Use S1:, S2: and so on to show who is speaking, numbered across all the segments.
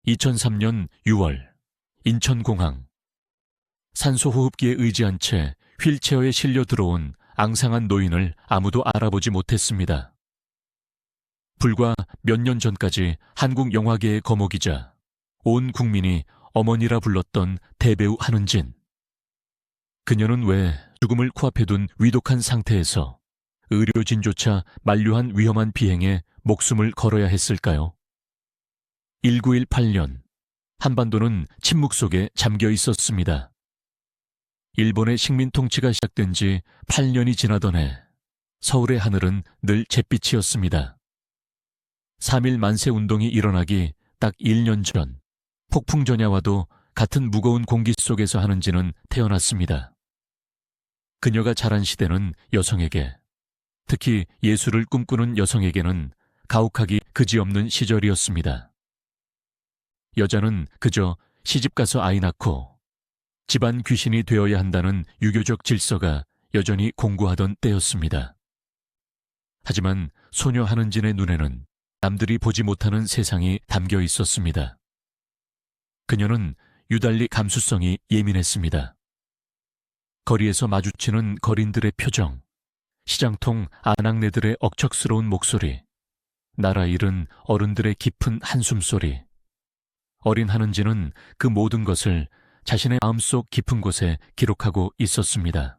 S1: 2003년 6월 인천공항. 산소호흡기에 의지한 채 휠체어에 실려 들어온 앙상한 노인을 아무도 알아보지 못했습니다. 불과 몇 년 전까지 한국 영화계의 거목이자 온 국민이 어머니라 불렀던 대배우 한은진. 그녀는 왜 죽음을 코앞에 둔 위독한 상태에서 의료진조차 만류한 위험한 비행에 목숨을 걸어야 했을까요? 1918년 한반도는 침묵 속에 잠겨 있었습니다. 일본의 식민 통치가 시작된 지 8년이 지나던 해 서울의 하늘은 늘 잿빛이었습니다. 3.1 만세 운동이 일어나기 딱 1년 전 폭풍 전야와도 같은 무거운 공기 속에서 한은진은 태어났습니다. 그녀가 자란 시대는 여성에게, 특히 예술을 꿈꾸는 여성에게는 가혹하기 그지없는 시절이었습니다. 여자는 그저 시집가서 아이 낳고 집안 귀신이 되어야 한다는 유교적 질서가 여전히 공고하던 때였습니다. 하지만 소녀 한은진의 눈에는 남들이 보지 못하는 세상이 담겨 있었습니다. 그녀는 유달리 감수성이 예민했습니다. 거리에서 마주치는 거린들의 표정, 시장통 아낙네들의 억척스러운 목소리, 나라 잃은 어른들의 깊은 한숨소리. 어린 한은진은 그 모든 것을 자신의 마음속 깊은 곳에 기록하고 있었습니다.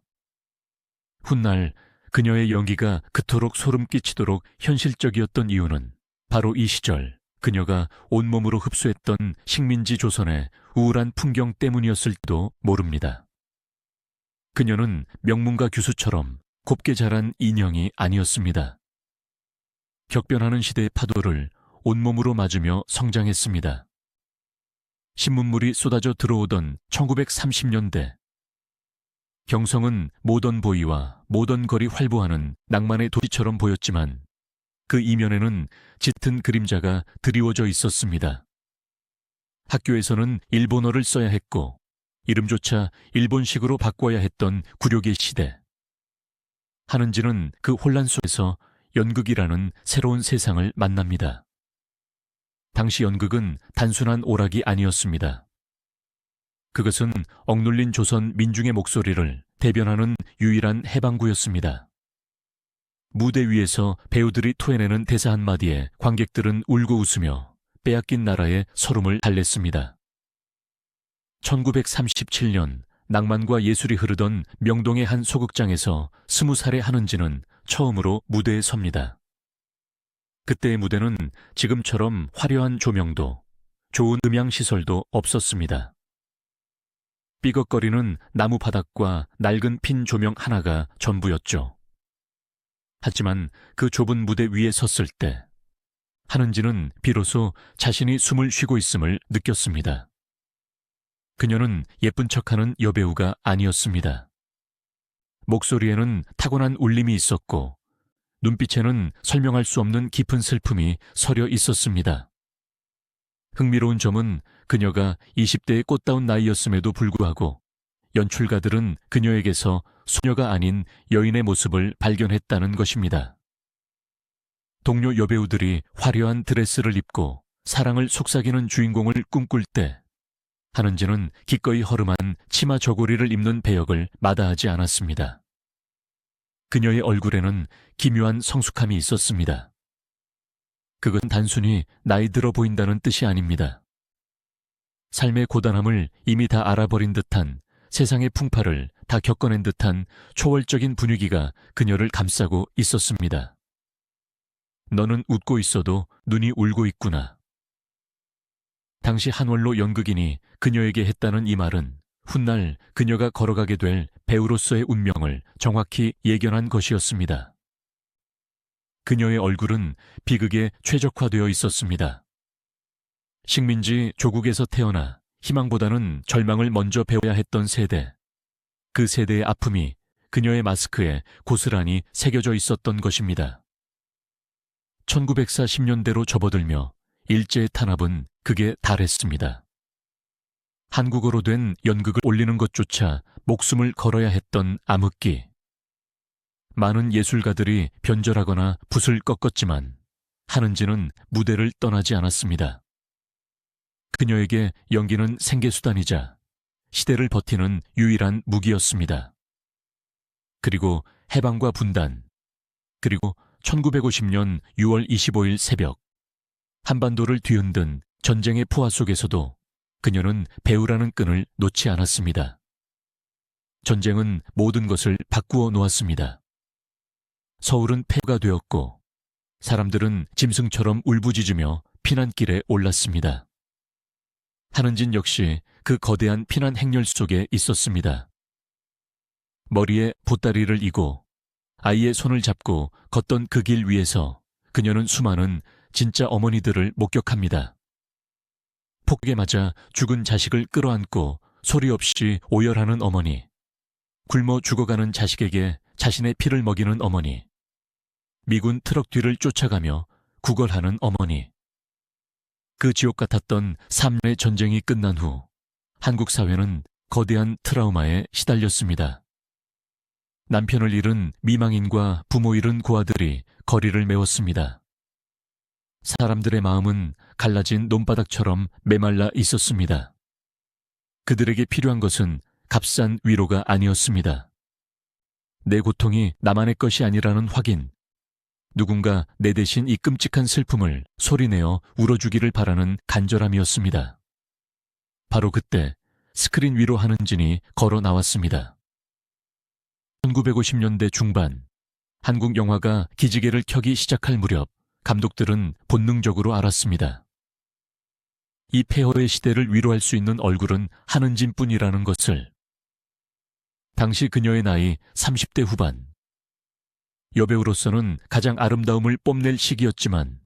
S1: 훗날 그녀의 연기가 그토록 소름 끼치도록 현실적이었던 이유는 바로 이 시절 그녀가 온몸으로 흡수했던 식민지 조선의 우울한 풍경 때문이었을지도 모릅니다. 그녀는 명문가 교수처럼 곱게 자란 인형이 아니었습니다. 격변하는 시대의 파도를 온몸으로 맞으며 성장했습니다. 신문물이 쏟아져 들어오던 1930년대. 경성은 모던 보이와 모던 걸이 활보하는 낭만의 도시처럼 보였지만 그 이면에는 짙은 그림자가 드리워져 있었습니다. 학교에서는 일본어를 써야 했고 이름조차 일본식으로 바꿔야 했던 굴욕의 시대. 한은진은 그 혼란 속에서 연극이라는 새로운 세상을 만납니다. 당시 연극은 단순한 오락이 아니었습니다. 그것은 억눌린 조선 민중의 목소리를 대변하는 유일한 해방구였습니다. 무대 위에서 배우들이 토해내는 대사 한마디에 관객들은 울고 웃으며 빼앗긴 나라의 서름을 달랬습니다. 1937년 낭만과 예술이 흐르던 명동의 한 소극장에서 20살의 한은진은 처음으로 무대에 섭니다. 그때의 무대는 지금처럼 화려한 조명도 좋은 음향시설도 없었습니다. 삐걱거리는 나무 바닥과 낡은 핀 조명 하나가 전부였죠. 하지만 그 좁은 무대 위에 섰을 때 한은진은 비로소 자신이 숨을 쉬고 있음을 느꼈습니다. 그녀는 예쁜 척하는 여배우가 아니었습니다. 목소리에는 타고난 울림이 있었고 눈빛에는 설명할 수 없는 깊은 슬픔이 서려 있었습니다. 흥미로운 점은 그녀가 20대의 꽃다운 나이였음에도 불구하고 연출가들은 그녀에게서 소녀가 아닌 여인의 모습을 발견했다는 것입니다. 동료 여배우들이 화려한 드레스를 입고 사랑을 속삭이는 주인공을 꿈꿀 때 한은진은 기꺼이 허름한 치마 저고리를 입는 배역을 마다하지 않았습니다. 그녀의 얼굴에는 기묘한 성숙함이 있었습니다. 그것은 단순히 나이 들어 보인다는 뜻이 아닙니다. 삶의 고단함을 이미 다 알아버린 듯한 세상의 풍파를 다 겪어낸 듯한 초월적인 분위기가 그녀를 감싸고 있었습니다. 너는 웃고 있어도 눈이 울고 있구나. 당시 한원로 연극인이 그녀에게 했다는 이 말은 훗날 그녀가 걸어가게 될 배우로서의 운명을 정확히 예견한 것이었습니다. 그녀의 얼굴은 비극에 최적화되어 있었습니다. 식민지 조국에서 태어나 희망보다는 절망을 먼저 배워야 했던 세대. 그 세대의 아픔이 그녀의 마스크에 고스란히 새겨져 있었던 것입니다. 1940년대로 접어들며 일제의 탄압은 극에 달했습니다. 한국어로 된 연극을 올리는 것조차 목숨을 걸어야 했던 암흑기. 많은 예술가들이 변절하거나 붓을 꺾었지만 한은진은 무대를 떠나지 않았습니다. 그녀에게 연기는 생계수단이자 시대를 버티는 유일한 무기였습니다. 그리고 해방과 분단, 그리고 1950년 6월 25일 새벽, 한반도를 뒤흔든 전쟁의 포화 속에서도 그녀는 배우라는 끈을 놓지 않았습니다. 전쟁은 모든 것을 바꾸어 놓았습니다. 서울은 폐허가 되었고 사람들은 짐승처럼 울부짖으며 피난길에 올랐습니다. 한은진 역시 그 거대한 피난 행렬 속에 있었습니다. 머리에 보따리를 이고 아이의 손을 잡고 걷던 그 길 위에서 그녀는 수많은 진짜 어머니들을 목격합니다. 폭격에 맞아 죽은 자식을 끌어안고 소리 없이 오열하는 어머니, 굶어 죽어가는 자식에게 자신의 피를 먹이는 어머니, 미군 트럭 뒤를 쫓아가며 구걸하는 어머니. 그 지옥 같았던 3년의 전쟁이 끝난 후 한국 사회는 거대한 트라우마에 시달렸습니다. 남편을 잃은 미망인과 부모 잃은 고아들이 거리를 메웠습니다. 사람들의 마음은 갈라진 논바닥처럼 메말라 있었습니다. 그들에게 필요한 것은 값싼 위로가 아니었습니다. 내 고통이 나만의 것이 아니라는 확인, 누군가 내 대신 이 끔찍한 슬픔을 소리내어 울어주기를 바라는 간절함이었습니다. 바로 그때 스크린 위로 한은진이 걸어 나왔습니다. 1950년대 중반, 한국 영화가 기지개를 켜기 시작할 무렵 감독들은 본능적으로 알았습니다. 이 폐허의 시대를 위로할 수 있는 얼굴은 한은진뿐이라는 것을. 당시 그녀의 나이 30대 후반. 여배우로서는 가장 아름다움을 뽐낼 시기였지만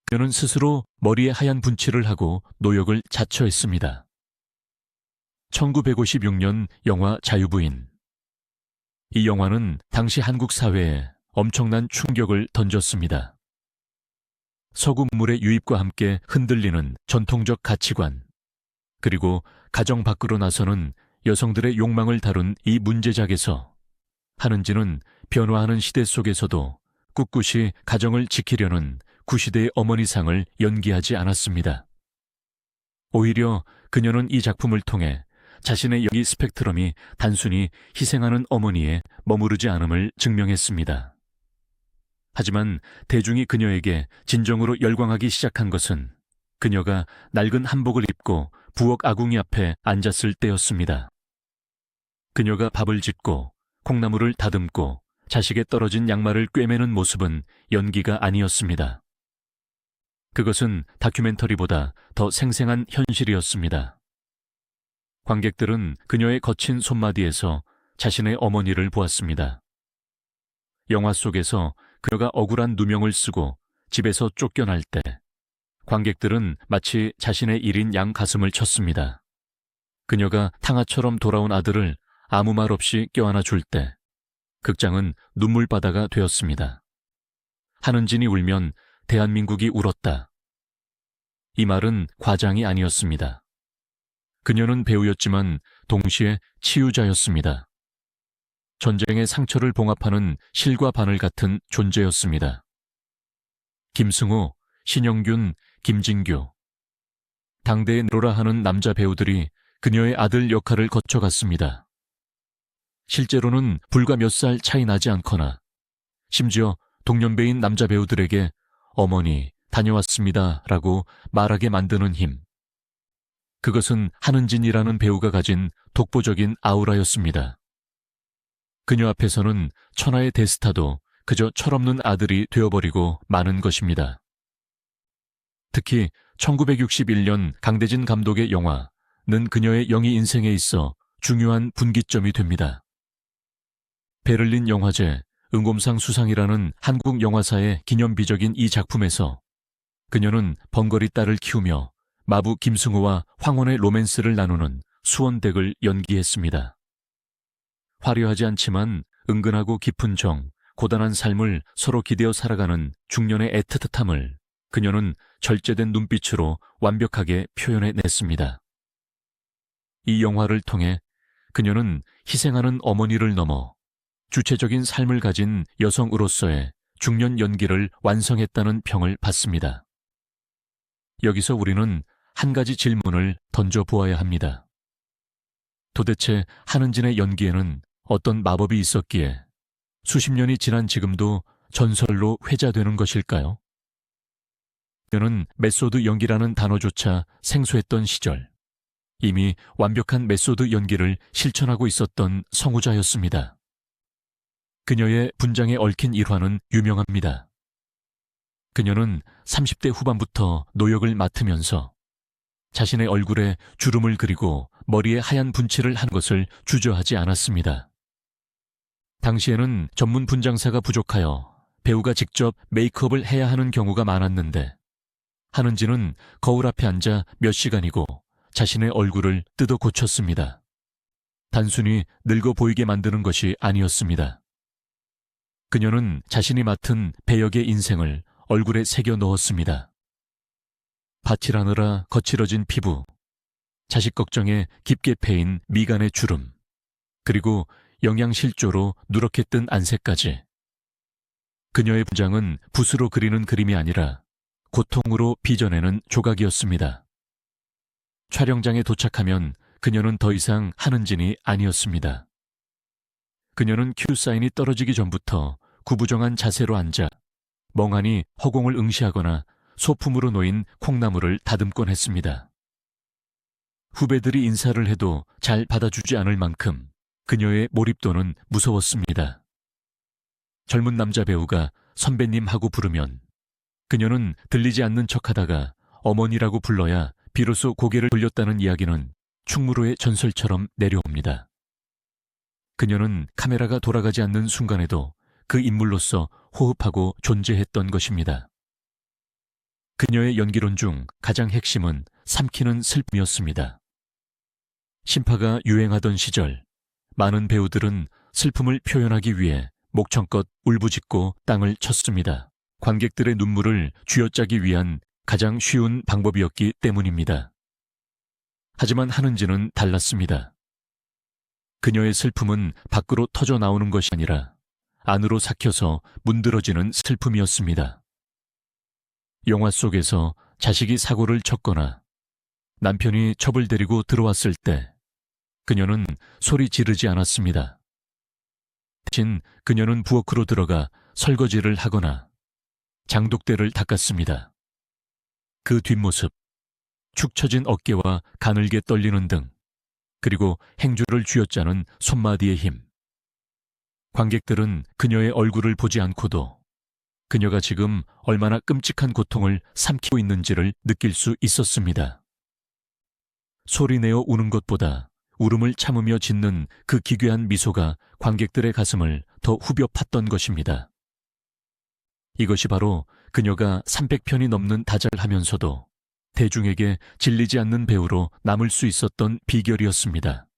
S1: 그녀는 스스로 머리에 하얀 분칠을 하고 노역을 자처했습니다. 1956년 영화 자유부인. 이 영화는 당시 한국 사회에 엄청난 충격을 던졌습니다. 서구 문물의 유입과 함께 흔들리는 전통적 가치관, 그리고 가정 밖으로 나서는 여성들의 욕망을 다룬 이 문제작에서 한은진은 변화하는 시대 속에서도 꿋꿋이 가정을 지키려는 구시대의 어머니상을 연기하지 않았습니다. 오히려 그녀는 이 작품을 통해 자신의 연기 스펙트럼이 단순히 희생하는 어머니에 머무르지 않음을 증명했습니다. 하지만 대중이 그녀에게 진정으로 열광하기 시작한 것은 그녀가 낡은 한복을 입고 부엌 아궁이 앞에 앉았을 때였습니다. 그녀가 밥을 짓고 콩나물을 다듬고 자식의 떨어진 양말을 꿰매는 모습은 연기가 아니었습니다. 그것은 다큐멘터리보다 더 생생한 현실이었습니다. 관객들은 그녀의 거친 손마디에서 자신의 어머니를 보았습니다. 영화 속에서 그녀가 억울한 누명을 쓰고 집에서 쫓겨날 때 관객들은 마치 자신의 일인 양 가슴을 쳤습니다. 그녀가 탕아처럼 돌아온 아들을 아무 말 없이 껴안아 줄 때 극장은 눈물바다가 되었습니다. 한은진이 울면 대한민국이 울었다. 이 말은 과장이 아니었습니다. 그녀는 배우였지만 동시에 치유자였습니다. 전쟁의 상처를 봉합하는 실과 바늘 같은 존재였습니다. 김승호, 신영균, 김진규. 당대의 네로라 하는 남자 배우들이 그녀의 아들 역할을 거쳐갔습니다. 실제로는 불과 몇 살 차이 나지 않거나 심지어 동년배인 남자 배우들에게 어머니, 다녀왔습니다 라고 말하게 만드는 힘. 그것은 한은진이라는 배우가 가진 독보적인 아우라였습니다. 그녀 앞에서는 천하의 대스타도 그저 철없는 아들이 되어버리고 마는 것입니다. 특히 1961년 강대진 감독의 영화는 그녀의 영희 인생에 있어 중요한 분기점이 됩니다. 베를린 영화제 응곰상 수상이라는 한국 영화사의 기념비적인 이 작품에서 그녀는 번거리 딸을 키우며 마부 김승호와 황혼의 로맨스를 나누는 수원댁을 연기했습니다. 화려하지 않지만 은근하고 깊은 정, 고단한 삶을 서로 기대어 살아가는 중년의 애틋함을 그녀는 절제된 눈빛으로 완벽하게 표현해냈습니다. 이 영화를 통해 그녀는 희생하는 어머니를 넘어 주체적인 삶을 가진 여성으로서의 중년 연기를 완성했다는 평을 받습니다. 여기서 우리는 한 가지 질문을 던져보아야 합니다. 도대체 한은진의 연기에는 어떤 마법이 있었기에 수십 년이 지난 지금도 전설로 회자되는 것일까요? 그녀는 메소드 연기라는 단어조차 생소했던 시절, 이미 완벽한 메소드 연기를 실천하고 있었던 성우자였습니다. 그녀의 분장에 얽힌 일화는 유명합니다. 그녀는 30대 후반부터 노역을 맡으면서 자신의 얼굴에 주름을 그리고 머리에 하얀 분칠을 한 것을 주저하지 않았습니다. 당시에는 전문 분장사가 부족하여 배우가 직접 메이크업을 해야 하는 경우가 많았는데 한은진은 거울 앞에 앉아 몇 시간이고 자신의 얼굴을 뜯어 고쳤습니다. 단순히 늙어 보이게 만드는 것이 아니었습니다. 그녀는 자신이 맡은 배역의 인생을 얼굴에 새겨 넣었습니다. 밭일하느라 거칠어진 피부, 자식 걱정에 깊게 패인 미간의 주름, 그리고 영양실조로 누렇게 뜬 안색까지. 그녀의 분장은 붓으로 그리는 그림이 아니라 고통으로 빚어내는 조각이었습니다. 촬영장에 도착하면 그녀는 더 이상 한은진이 아니었습니다. 그녀는 큐사인이 떨어지기 전부터 구부정한 자세로 앉아 멍하니 허공을 응시하거나 소품으로 놓인 콩나물을 다듬곤 했습니다. 후배들이 인사를 해도 잘 받아주지 않을 만큼 그녀의 몰입도는 무서웠습니다. 젊은 남자 배우가 선배님하고 부르면 그녀는 들리지 않는 척하다가 어머니라고 불러야 비로소 고개를 돌렸다는 이야기는 충무로의 전설처럼 내려옵니다. 그녀는 카메라가 돌아가지 않는 순간에도 그 인물로서 호흡하고 존재했던 것입니다. 그녀의 연기론 중 가장 핵심은 삼키는 슬픔이었습니다. 신파가 유행하던 시절, 많은 배우들은 슬픔을 표현하기 위해 목청껏 울부짖고 땅을 쳤습니다. 관객들의 눈물을 쥐어짜기 위한 가장 쉬운 방법이었기 때문입니다. 하지만 한은진은 달랐습니다. 그녀의 슬픔은 밖으로 터져 나오는 것이 아니라 안으로 삭혀서 문드러지는 슬픔이었습니다. 영화 속에서 자식이 사고를 쳤거나 남편이 첩을 데리고 들어왔을 때 그녀는 소리 지르지 않았습니다. 대신 그녀는 부엌으로 들어가 설거지를 하거나 장독대를 닦았습니다. 그 뒷모습, 축 처진 어깨와 가늘게 떨리는 등, 그리고 행주를 쥐어짜는 손마디의 힘. 관객들은 그녀의 얼굴을 보지 않고도 그녀가 지금 얼마나 끔찍한 고통을 삼키고 있는지를 느낄 수 있었습니다. 소리내어 우는 것보다 울음을 참으며 짓는 그 기괴한 미소가 관객들의 가슴을 더 후벼 팠던 것입니다. 이것이 바로 그녀가 300편이 넘는 다잘하면서도 대중에게 질리지 않는 배우로 남을 수 있었던 비결이었습니다.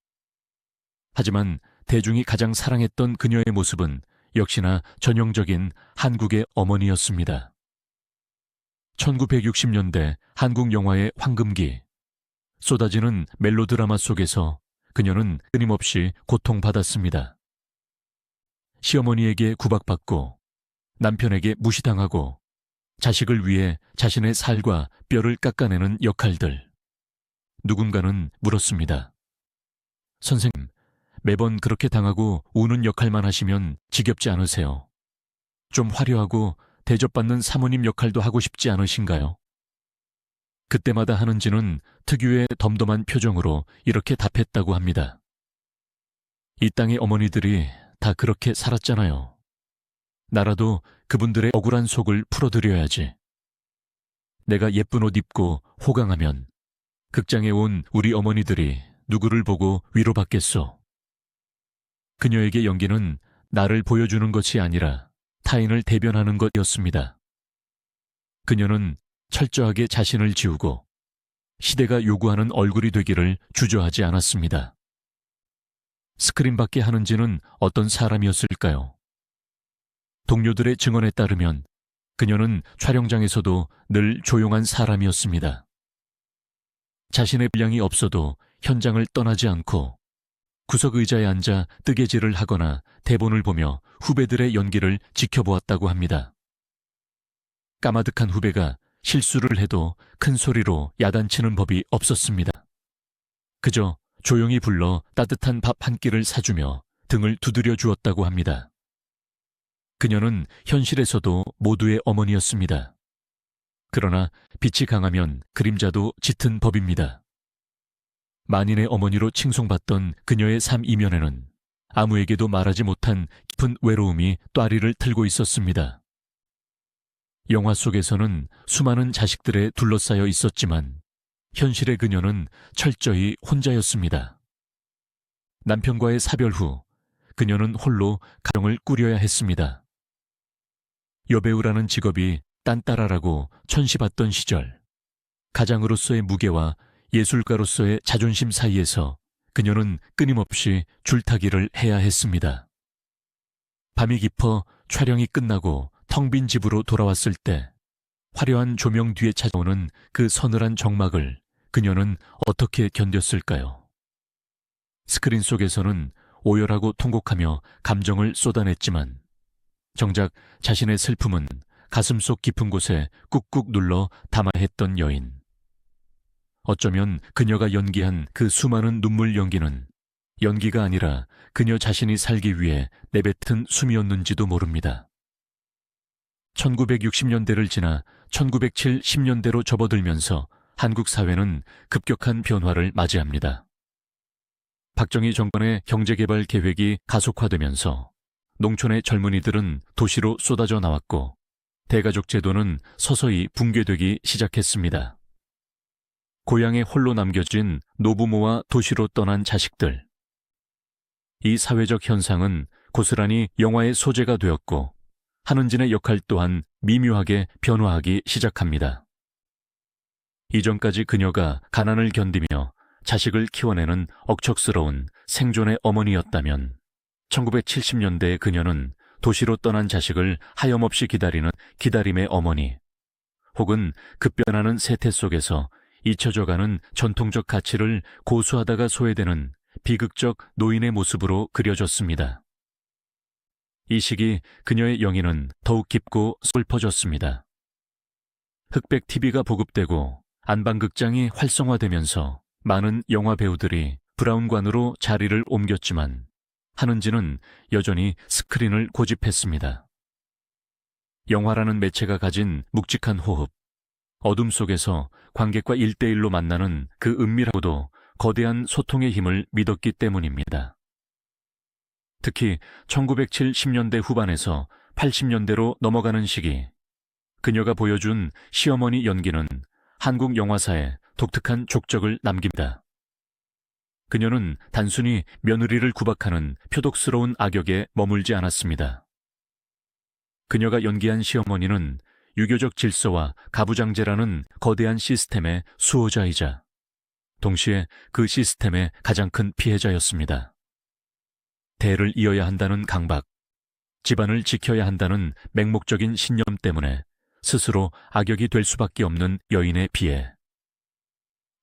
S1: 하지만 대중이 가장 사랑했던 그녀의 모습은 역시나 전형적인 한국의 어머니였습니다. 1960년대 한국 영화의 황금기, 쏟아지는 멜로드라마 속에서 그녀는 끊임없이 고통받았습니다. 시어머니에게 구박받고 남편에게 무시당하고 자식을 위해 자신의 살과 뼈를 깎아내는 역할들. 누군가는 물었습니다. 선생님, 매번 그렇게 당하고 우는 역할만 하시면 지겹지 않으세요? 좀 화려하고 대접받는 사모님 역할도 하고 싶지 않으신가요? 그때마다 한은진은 특유의 덤덤한 표정으로 이렇게 답했다고 합니다. 이 땅의 어머니들이 다 그렇게 살았잖아요. 나라도 그분들의 억울한 속을 풀어드려야지. 내가 예쁜 옷 입고 호강하면 극장에 온 우리 어머니들이 누구를 보고 위로받겠소. 그녀에게 연기는 나를 보여주는 것이 아니라 타인을 대변하는 것이었습니다. 그녀는 철저하게 자신을 지우고 시대가 요구하는 얼굴이 되기를 주저하지 않았습니다. 스크린 밖에 한은진은 어떤 사람이었을까요? 동료들의 증언에 따르면 그녀는 촬영장에서도 늘 조용한 사람이었습니다. 자신의 분량이 없어도 현장을 떠나지 않고 구석 의자에 앉아 뜨개질을 하거나 대본을 보며 후배들의 연기를 지켜보았다고 합니다. 까마득한 후배가 실수를 해도 큰 소리로 야단치는 법이 없었습니다. 그저 조용히 불러 따뜻한 밥 한 끼를 사주며 등을 두드려 주었다고 합니다. 그녀는 현실에서도 모두의 어머니였습니다. 그러나 빛이 강하면 그림자도 짙은 법입니다. 만인의 어머니로 칭송받던 그녀의 삶 이면에는 아무에게도 말하지 못한 깊은 외로움이 또아리를 틀고 있었습니다. 영화 속에서는 수많은 자식들에 둘러싸여 있었지만 현실의 그녀는 철저히 혼자였습니다. 남편과의 사별 후 그녀는 홀로 가정을 꾸려야 했습니다. 여배우라는 직업이 딴따라라고 천시받던 시절, 가장으로서의 무게와 예술가로서의 자존심 사이에서 그녀는 끊임없이 줄타기를 해야 했습니다. 밤이 깊어 촬영이 끝나고 텅 빈 집으로 돌아왔을 때 화려한 조명 뒤에 찾아오는 그 서늘한 정막을 그녀는 어떻게 견뎠을까요? 스크린 속에서는 오열하고 통곡하며 감정을 쏟아냈지만 정작 자신의 슬픔은 가슴속 깊은 곳에 꾹꾹 눌러 담아야 했던 여인. 어쩌면 그녀가 연기한 그 수많은 눈물 연기는 연기가 아니라 그녀 자신이 살기 위해 내뱉은 숨이었는지도 모릅니다. 1960년대를 지나 1970년대로 접어들면서 한국 사회는 급격한 변화를 맞이합니다. 박정희 정권의 경제개발 계획이 가속화되면서 농촌의 젊은이들은 도시로 쏟아져 나왔고 대가족 제도는 서서히 붕괴되기 시작했습니다. 고향에 홀로 남겨진 노부모와 도시로 떠난 자식들. 이 사회적 현상은 고스란히 영화의 소재가 되었고 한은진의 역할 또한 미묘하게 변화하기 시작합니다. 이전까지 그녀가 가난을 견디며 자식을 키워내는 억척스러운 생존의 어머니였다면 1970년대의 그녀는 도시로 떠난 자식을 하염없이 기다리는 기다림의 어머니, 혹은 급변하는 세태 속에서 잊혀져가는 전통적 가치를 고수하다가 소외되는 비극적 노인의 모습으로 그려졌습니다. 이 시기 그녀의 영인은 더욱 깊고 슬퍼졌습니다. 흑백 TV가 보급되고 안방극장이 활성화되면서 많은 영화 배우들이 브라운관으로 자리를 옮겼지만 한은진은 여전히 스크린을 고집했습니다. 영화라는 매체가 가진 묵직한 호흡, 어둠 속에서 관객과 1대1로 만나는 그 은밀하고도 거대한 소통의 힘을 믿었기 때문입니다. 특히 1970년대 후반에서 80년대로 넘어가는 시기, 그녀가 보여준 시어머니 연기는 한국 영화사에 독특한 족적을 남깁니다. 그녀는 단순히 며느리를 구박하는 표독스러운 악역에 머물지 않았습니다. 그녀가 연기한 시어머니는 유교적 질서와 가부장제라는 거대한 시스템의 수호자이자 동시에 그 시스템의 가장 큰 피해자였습니다. 대를 이어야 한다는 강박, 집안을 지켜야 한다는 맹목적인 신념 때문에 스스로 악역이 될 수밖에 없는 여인의 비애.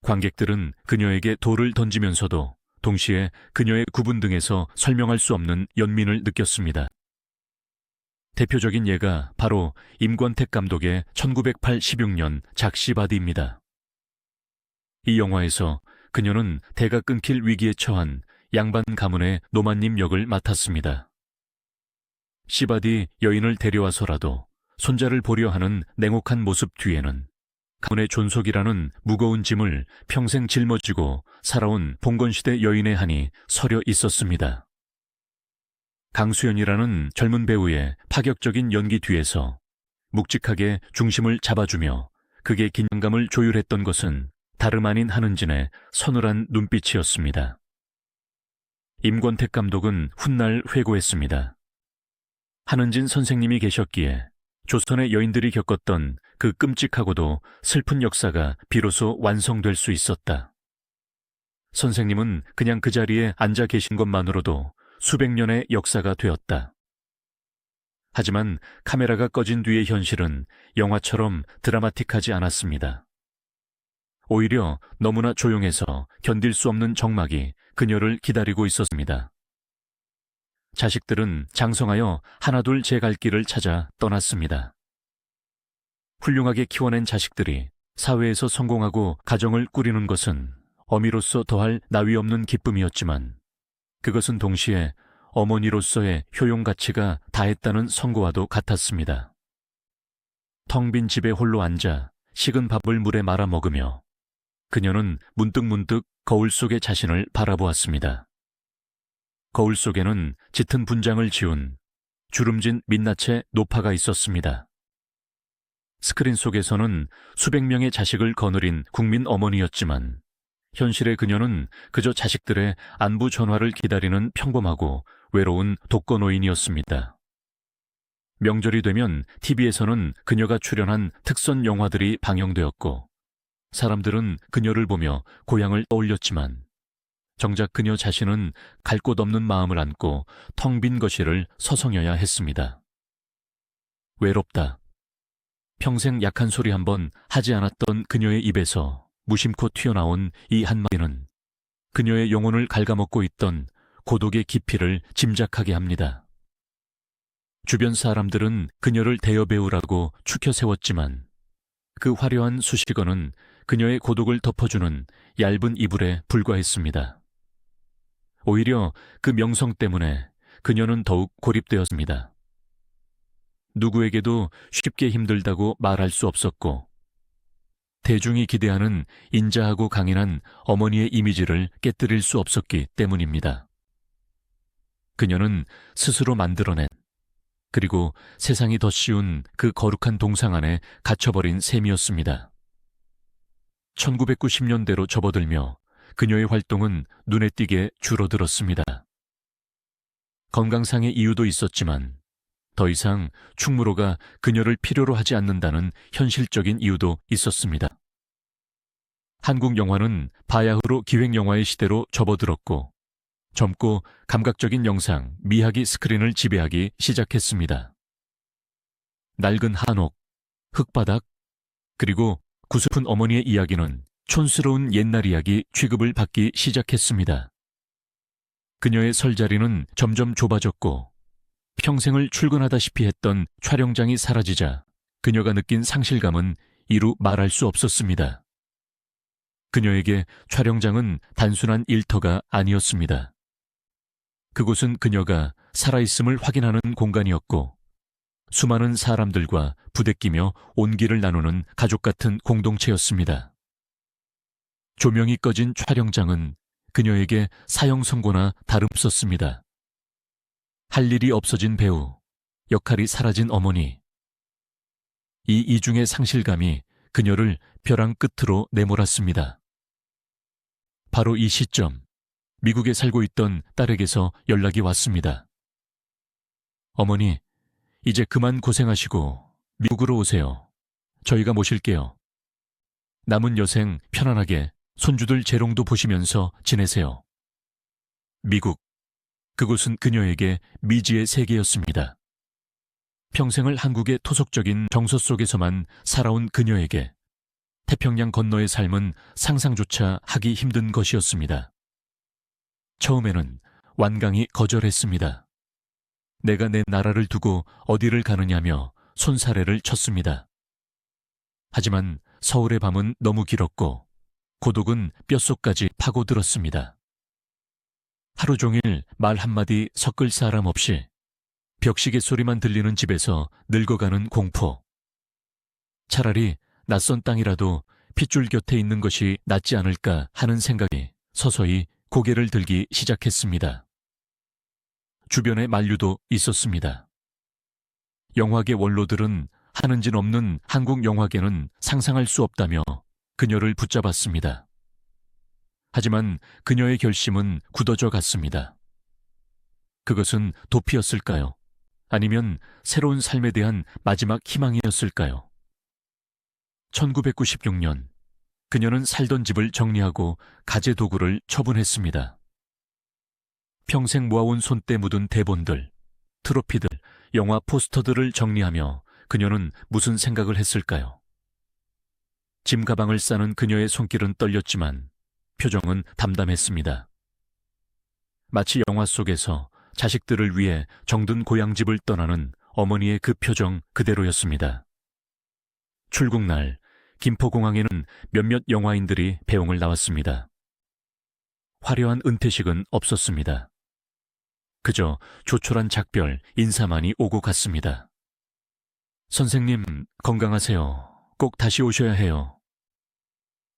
S1: 관객들은 그녀에게 돌을 던지면서도 동시에 그녀의 구분 등에서 설명할 수 없는 연민을 느꼈습니다. 대표적인 예가 바로 임권택 감독의 1986년 작시바디입니다. 이 영화에서 그녀는 대가 끊길 위기에 처한 양반 가문의 노마님 역을 맡았습니다. 시바디 여인을 데려와서라도 손자를 보려 하는 냉혹한 모습 뒤에는 가문의 존속이라는 무거운 짐을 평생 짊어지고 살아온 봉건시대 여인의 한이 서려 있었습니다. 강수연이라는 젊은 배우의 파격적인 연기 뒤에서 묵직하게 중심을 잡아주며 극의 긴장감을 조율했던 것은 다름 아닌 한은진의 서늘한 눈빛이었습니다. 임권택 감독은 훗날 회고했습니다. 한은진 선생님이 계셨기에 조선의 여인들이 겪었던 그 끔찍하고도 슬픈 역사가 비로소 완성될 수 있었다. 선생님은 그냥 그 자리에 앉아 계신 것만으로도 수백 년의 역사가 되었다. 하지만 카메라가 꺼진 뒤의 현실은 영화처럼 드라마틱하지 않았습니다. 오히려 너무나 조용해서 견딜 수 없는 정막이 그녀를 기다리고 있었습니다. 자식들은 장성하여 하나둘 제 갈 길을 찾아 떠났습니다. 훌륭하게 키워낸 자식들이 사회에서 성공하고 가정을 꾸리는 것은 어미로서 더할 나위 없는 기쁨이었지만 그것은 동시에 어머니로서의 효용 가치가 다했다는 선고와도 같았습니다. 텅 빈 집에 홀로 앉아 식은 밥을 물에 말아 먹으며 그녀는 문득문득 거울 속의 자신을 바라보았습니다. 거울 속에는 짙은 분장을 지운 주름진 민낯의 노파가 있었습니다. 스크린 속에서는 수백 명의 자식을 거느린 국민 어머니였지만 현실의 그녀는 그저 자식들의 안부 전화를 기다리는 평범하고 외로운 독거노인이었습니다. 명절이 되면 TV에서는 그녀가 출연한 특선 영화들이 방영되었고 사람들은 그녀를 보며 고향을 떠올렸지만 정작 그녀 자신은 갈 곳 없는 마음을 안고 텅 빈 거실을 서성여야 했습니다. 외롭다. 평생 약한 소리 한번 하지 않았던 그녀의 입에서 무심코 튀어나온 이 한마디는 그녀의 영혼을 갉아먹고 있던 고독의 깊이를 짐작하게 합니다. 주변 사람들은 그녀를 대여배우라고 추켜 세웠지만 그 화려한 수식어는 그녀의 고독을 덮어주는 얇은 이불에 불과했습니다. 오히려 그 명성 때문에 그녀는 더욱 고립되었습니다. 누구에게도 쉽게 힘들다고 말할 수 없었고 대중이 기대하는 인자하고 강인한 어머니의 이미지를 깨뜨릴 수 없었기 때문입니다. 그녀는 스스로 만들어낸 그리고 세상이 더 쉬운 그 거룩한 동상 안에 갇혀버린 셈이었습니다. 1990년대로 접어들며 그녀의 활동은 눈에 띄게 줄어들었습니다. 건강상의 이유도 있었지만 더 이상 충무로가 그녀를 필요로 하지 않는다는 현실적인 이유도 있었습니다. 한국 영화는 바야흐로 기획영화의 시대로 접어들었고 젊고 감각적인 영상, 미학이 스크린을 지배하기 시작했습니다. 낡은 한옥, 흙바닥, 그리고 구슬픈 어머니의 이야기는 촌스러운 옛날 이야기 취급을 받기 시작했습니다. 그녀의 설 자리는 점점 좁아졌고 평생을 출근하다시피 했던 촬영장이 사라지자 그녀가 느낀 상실감은 이루 말할 수 없었습니다. 그녀에게 촬영장은 단순한 일터가 아니었습니다. 그곳은 그녀가 살아있음을 확인하는 공간이었고 수많은 사람들과 부대끼며 온기를 나누는 가족 같은 공동체였습니다. 조명이 꺼진 촬영장은 그녀에게 사형 선고나 다름없었습니다. 할 일이 없어진 배우, 역할이 사라진 어머니. 이 이중의 상실감이 그녀를 벼랑 끝으로 내몰았습니다. 바로 이 시점, 미국에 살고 있던 딸에게서 연락이 왔습니다. 어머니, 이제 그만 고생하시고 미국으로 오세요. 저희가 모실게요. 남은 여생 편안하게 손주들 재롱도 보시면서 지내세요. 미국, 그곳은 그녀에게 미지의 세계였습니다. 평생을 한국의 토속적인 정서 속에서만 살아온 그녀에게 태평양 건너의 삶은 상상조차 하기 힘든 것이었습니다. 처음에는 완강히 거절했습니다. 내가 내 나라를 두고 어디를 가느냐며 손사래를 쳤습니다. 하지만 서울의 밤은 너무 길었고 고독은 뼛속까지 파고들었습니다. 하루 종일 말 한마디 섞을 사람 없이 벽시계 소리만 들리는 집에서 늙어가는 공포. 차라리 낯선 땅이라도 핏줄 곁에 있는 것이 낫지 않을까 하는 생각이 서서히 고개를 들기 시작했습니다. 주변에 만류도 있었습니다. 영화계 원로들은 하는 짓 없는 한국 영화계는 상상할 수 없다며 그녀를 붙잡았습니다. 하지만 그녀의 결심은 굳어져 갔습니다. 그것은 도피였을까요? 아니면 새로운 삶에 대한 마지막 희망이었을까요? 1996년, 그녀는 살던 집을 정리하고 가재 도구를 처분했습니다. 평생 모아온 손때 묻은 대본들, 트로피들, 영화 포스터들을 정리하며 그녀는 무슨 생각을 했을까요? 짐 가방을 싸는 그녀의 손길은 떨렸지만 표정은 담담했습니다. 마치 영화 속에서 자식들을 위해 정든 고향집을 떠나는 어머니의 그 표정 그대로였습니다. 출국날 김포공항에는 몇몇 영화인들이 배웅을 나왔습니다. 화려한 은퇴식은 없었습니다. 그저 조촐한 작별, 인사만이 오고 갔습니다. 선생님, 건강하세요. 꼭 다시 오셔야 해요.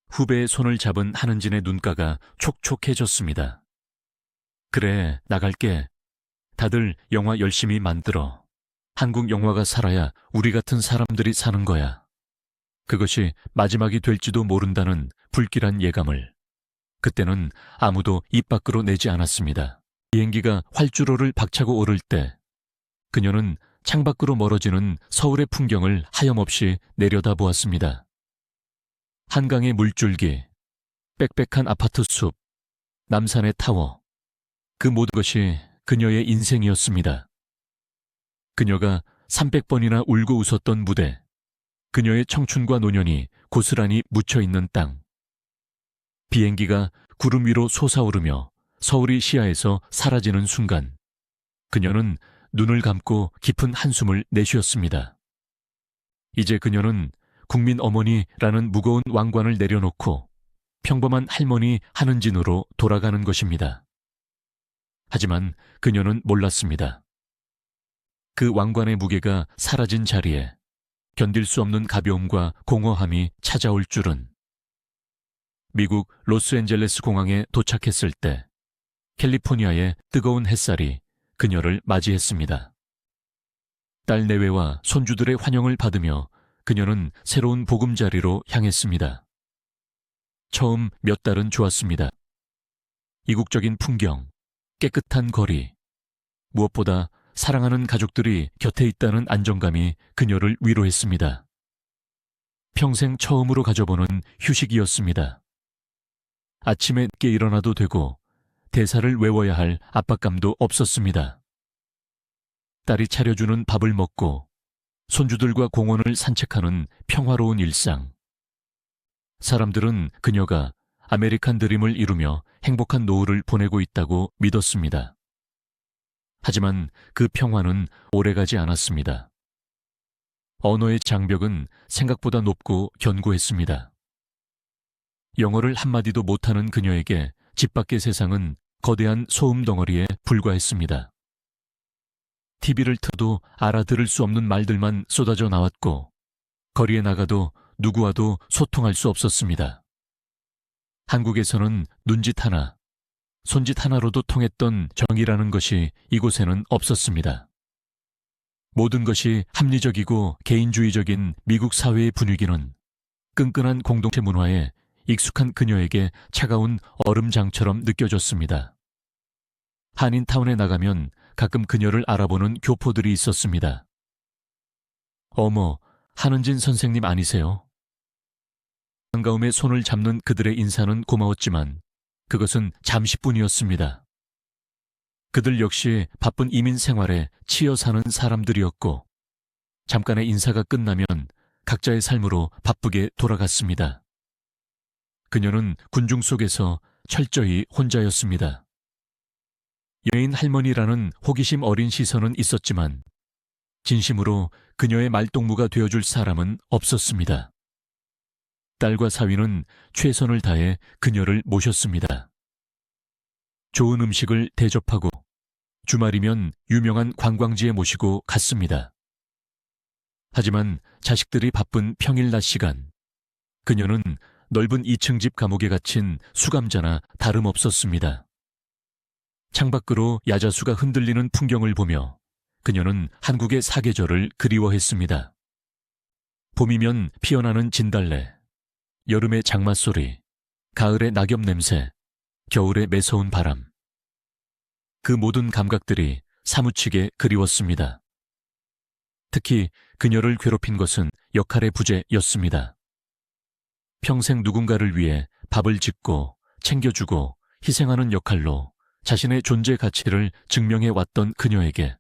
S1: 후배의 손을 잡은 한은진의 눈가가 촉촉해졌습니다. 그래, 나갈게. 다들 영화 열심히 만들어. 한국 영화가 살아야 우리 같은 사람들이 사는 거야. 그것이 마지막이 될지도 모른다는 불길한 예감을 그때는 아무도 입 밖으로 내지 않았습니다. 비행기가 활주로를 박차고 오를 때 그녀는 창밖으로 멀어지는 서울의 풍경을 하염없이 내려다보았습니다. 한강의 물줄기, 빽빽한 아파트 숲, 남산의 타워, 그 모든 것이 그녀의 인생이었습니다. 그녀가 300번이나 울고 웃었던 무대, 그녀의 청춘과 노년이 고스란히 묻혀있는 땅. 비행기가 구름 위로 솟아오르며 서울이 시야에서 사라지는 순간, 그녀는 눈을 감고 깊은 한숨을 내쉬었습니다. 이제 그녀는 국민 어머니라는 무거운 왕관을 내려놓고 평범한 할머니 한은진으로 돌아가는 것입니다. 하지만 그녀는 몰랐습니다. 그 왕관의 무게가 사라진 자리에 견딜 수 없는 가벼움과 공허함이 찾아올 줄은. 미국 로스앤젤레스 공항에 도착했을 때 캘리포니아의 뜨거운 햇살이 그녀를 맞이했습니다. 딸 내외와 손주들의 환영을 받으며 그녀는 새로운 보금자리로 향했습니다. 처음 몇 달은 좋았습니다. 이국적인 풍경, 깨끗한 거리, 무엇보다 사랑하는 가족들이 곁에 있다는 안정감이 그녀를 위로했습니다. 평생 처음으로 가져보는 휴식이었습니다. 아침에 늦게 일어나도 되고 대사를 외워야 할 압박감도 없었습니다. 딸이 차려주는 밥을 먹고 손주들과 공원을 산책하는 평화로운 일상. 사람들은 그녀가 아메리칸 드림을 이루며 행복한 노후를 보내고 있다고 믿었습니다. 하지만 그 평화는 오래가지 않았습니다. 언어의 장벽은 생각보다 높고 견고했습니다. 영어를 한마디도 못하는 그녀에게 집 밖의 세상은 거대한 소음 덩어리에 불과했습니다. TV를 틀어도 알아들을 수 없는 말들만 쏟아져 나왔고 거리에 나가도 누구와도 소통할 수 없었습니다. 한국에서는 눈짓 하나, 손짓 하나로도 통했던 정이라는 것이 이곳에는 없었습니다. 모든 것이 합리적이고 개인주의적인 미국 사회의 분위기는 끈끈한 공동체 문화에 익숙한 그녀에게 차가운 얼음장처럼 느껴졌습니다. 한인타운에 나가면 가끔 그녀를 알아보는 교포들이 있었습니다. 어머, 한은진 선생님 아니세요? 반가움에 손을 잡는 그들의 인사는 고마웠지만 그것은 잠시뿐이었습니다. 그들 역시 바쁜 이민 생활에 치여 사는 사람들이었고 잠깐의 인사가 끝나면 각자의 삶으로 바쁘게 돌아갔습니다. 그녀는 군중 속에서 철저히 혼자였습니다. 여인 할머니라는 호기심 어린 시선은 있었지만 진심으로 그녀의 말동무가 되어줄 사람은 없었습니다. 딸과 사위는 최선을 다해 그녀를 모셨습니다. 좋은 음식을 대접하고 주말이면 유명한 관광지에 모시고 갔습니다. 하지만 자식들이 바쁜 평일 낮 시간, 그녀는 넓은 2층 집 감옥에 갇힌 수감자나 다름없었습니다. 창밖으로 야자수가 흔들리는 풍경을 보며 그녀는 한국의 사계절을 그리워했습니다. 봄이면 피어나는 진달래, 여름의 장맛소리, 가을의 낙엽 냄새, 겨울의 매서운 바람. 그 모든 감각들이 사무치게 그리웠습니다. 특히 그녀를 괴롭힌 것은 역할의 부재였습니다. 평생 누군가를 위해 밥을 짓고 챙겨주고 희생하는 역할로 자신의 존재 가치를 증명해왔던 그녀에게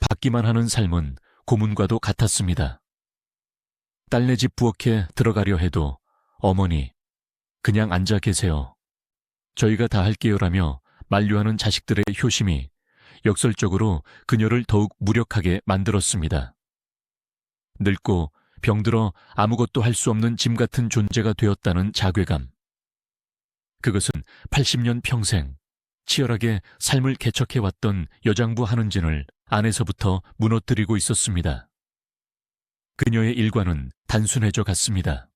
S1: 받기만 하는 삶은 고문과도 같았습니다. 딸네 집 부엌에 들어가려 해도 어머니, 그냥 앉아 계세요. 저희가 다 할게요라며 만류하는 자식들의 효심이 역설적으로 그녀를 더욱 무력하게 만들었습니다. 늙고 병들어 아무것도 할 수 없는 짐 같은 존재가 되었다는 자괴감. 그것은 80년 평생 치열하게 삶을 개척해왔던 여장부 한은진을 안에서부터 무너뜨리고 있었습니다. 그녀의 일과는 단순해져 갔습니다.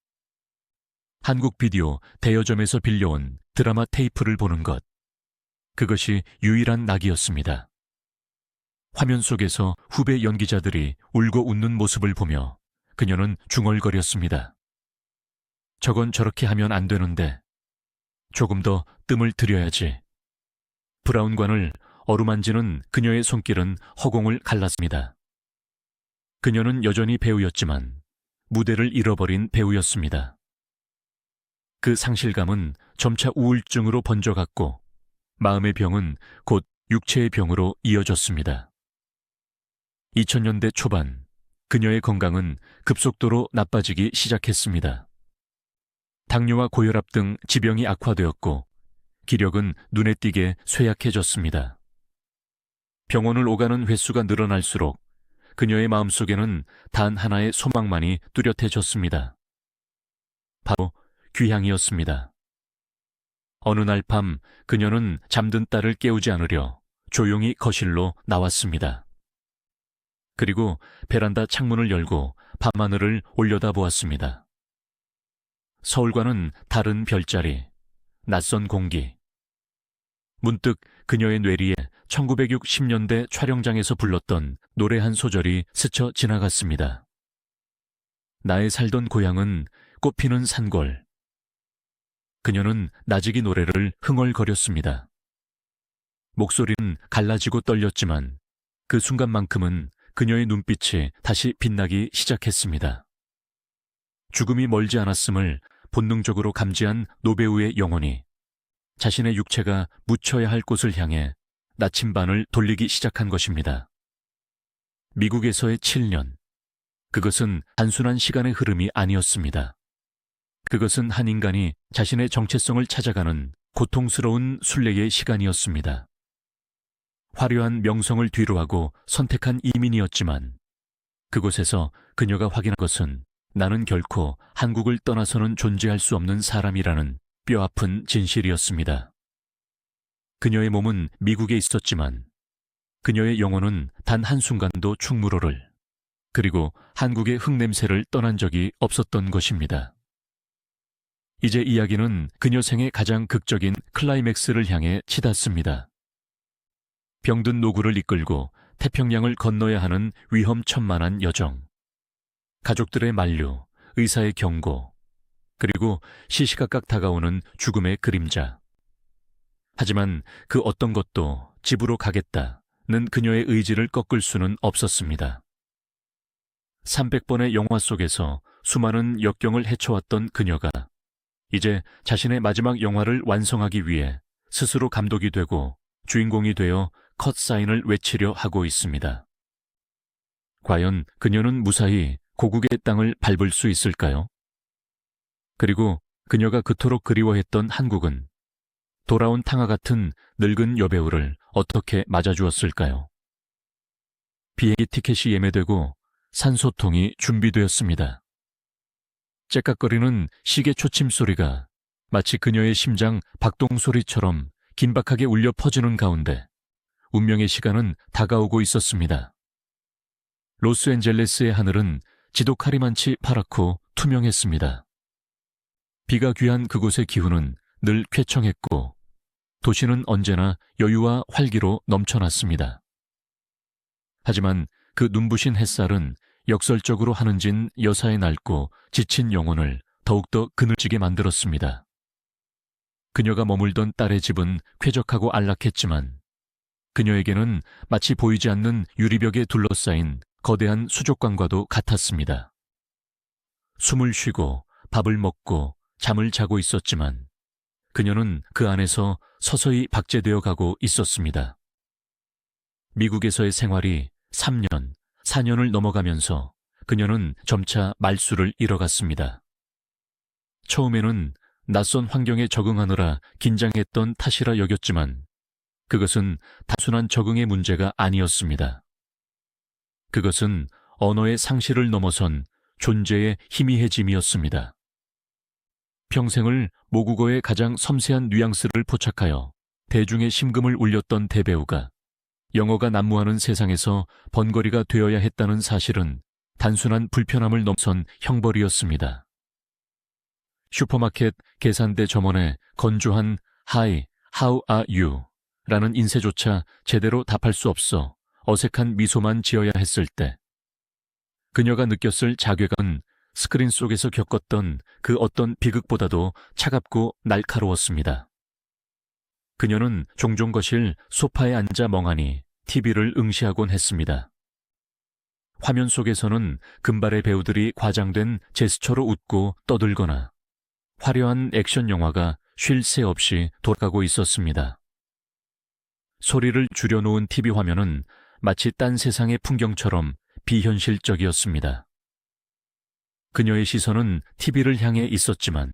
S1: 한국 비디오 대여점에서 빌려온 드라마 테이프를 보는 것. 그것이 유일한 낙이었습니다. 화면 속에서 후배 연기자들이 울고 웃는 모습을 보며 그녀는 중얼거렸습니다. 저건 저렇게 하면 안 되는데 조금 더 뜸을 들여야지. 브라운관을 어루만지는 그녀의 손길은 허공을 갈랐습니다. 그녀는 여전히 배우였지만 무대를 잃어버린 배우였습니다. 그 상실감은 점차 우울증으로 번져갔고 마음의 병은 곧 육체의 병으로 이어졌습니다. 2000년대 초반 그녀의 건강은 급속도로 나빠지기 시작했습니다. 당뇨와 고혈압 등 지병이 악화되었고 기력은 눈에 띄게 쇠약해졌습니다. 병원을 오가는 횟수가 늘어날수록 그녀의 마음속에는 단 하나의 소망만이 뚜렷해졌습니다. 바로 귀향이었습니다. 어느 날 밤 그녀는 잠든 딸을 깨우지 않으려 조용히 거실로 나왔습니다. 그리고 베란다 창문을 열고 밤하늘을 올려다보았습니다. 서울과는 다른 별자리, 낯선 공기. 문득 그녀의 뇌리에 1960년대 촬영장에서 불렀던 노래 한 소절이 스쳐 지나갔습니다. 나의 살던 고향은 꽃피는 산골. 그녀는 나직이 노래를 흥얼거렸습니다. 목소리는 갈라지고 떨렸지만 그 순간만큼은 그녀의 눈빛이 다시 빛나기 시작했습니다. 죽음이 멀지 않았음을 본능적으로 감지한 노배우의 영혼이 자신의 육체가 묻혀야 할 곳을 향해 나침반을 돌리기 시작한 것입니다. 미국에서의 7년. 그것은 단순한 시간의 흐름이 아니었습니다. 그것은 한 인간이 자신의 정체성을 찾아가는 고통스러운 순례의 시간이었습니다. 화려한 명성을 뒤로하고 선택한 이민이었지만 그곳에서 그녀가 확인한 것은 나는 결코 한국을 떠나서는 존재할 수 없는 사람이라는 뼈아픈 진실이었습니다. 그녀의 몸은 미국에 있었지만 그녀의 영혼은 단 한순간도 충무로를 그리고 한국의 흙냄새를 떠난 적이 없었던 것입니다. 이제 이야기는 그녀 생의 가장 극적인 클라이맥스를 향해 치닫습니다. 병든 노구를 이끌고 태평양을 건너야 하는 위험천만한 여정. 가족들의 만류, 의사의 경고, 그리고 시시각각 다가오는 죽음의 그림자. 하지만 그 어떤 것도 집으로 가겠다는 그녀의 의지를 꺾을 수는 없었습니다. 300번의 영화 속에서 수많은 역경을 헤쳐왔던 그녀가 이제 자신의 마지막 영화를 완성하기 위해 스스로 감독이 되고 주인공이 되어 컷사인을 외치려 하고 있습니다. 과연 그녀는 무사히 고국의 땅을 밟을 수 있을까요? 그리고 그녀가 그토록 그리워했던 한국은 돌아온 탕화 같은 늙은 여배우를 어떻게 맞아주었을까요? 비행기 티켓이 예매되고 산소통이 준비되었습니다. 째깍거리는 시계 초침 소리가 마치 그녀의 심장 박동 소리처럼 긴박하게 울려 퍼지는 가운데 운명의 시간은 다가오고 있었습니다. 로스앤젤레스의 하늘은 지독하리만치 파랗고 투명했습니다. 비가 귀한 그곳의 기후는 늘 쾌청했고 도시는 언제나 여유와 활기로 넘쳐났습니다. 하지만 그 눈부신 햇살은 역설적으로 한은진 여사의 낡고 지친 영혼을 더욱더 그늘지게 만들었습니다. 그녀가 머물던 딸의 집은 쾌적하고 안락했지만 그녀에게는 마치 보이지 않는 유리벽에 둘러싸인 거대한 수족관과도 같았습니다. 숨을 쉬고 밥을 먹고 잠을 자고 있었지만 그녀는 그 안에서 서서히 박제되어 가고 있었습니다. 미국에서의 생활이 3년, 4년을 넘어가면서 그녀는 점차 말수를 잃어갔습니다. 처음에는 낯선 환경에 적응하느라 긴장했던 탓이라 여겼지만 그것은 단순한 적응의 문제가 아니었습니다. 그것은 언어의 상실을 넘어선 존재의 희미해짐이었습니다. 평생을 모국어의 가장 섬세한 뉘앙스를 포착하여 대중의 심금을 울렸던 대배우가 영어가 난무하는 세상에서 번거리가 되어야 했다는 사실은 단순한 불편함을 넘선 형벌이었습니다. 슈퍼마켓 계산대 점원의 건조한 Hi, how are you? 라는 인쇄조차 제대로 답할 수 없어 어색한 미소만 지어야 했을 때 그녀가 느꼈을 자괴감은 스크린 속에서 겪었던 그 어떤 비극보다도 차갑고 날카로웠습니다. 그녀는 종종 거실 소파에 앉아 멍하니 TV를 응시하곤 했습니다. 화면 속에서는 금발의 배우들이 과장된 제스처로 웃고 떠들거나 화려한 액션 영화가 쉴 새 없이 돌아가고 있었습니다. 소리를 줄여놓은 TV 화면은 마치 딴 세상의 풍경처럼 비현실적이었습니다. 그녀의 시선은 TV를 향해 있었지만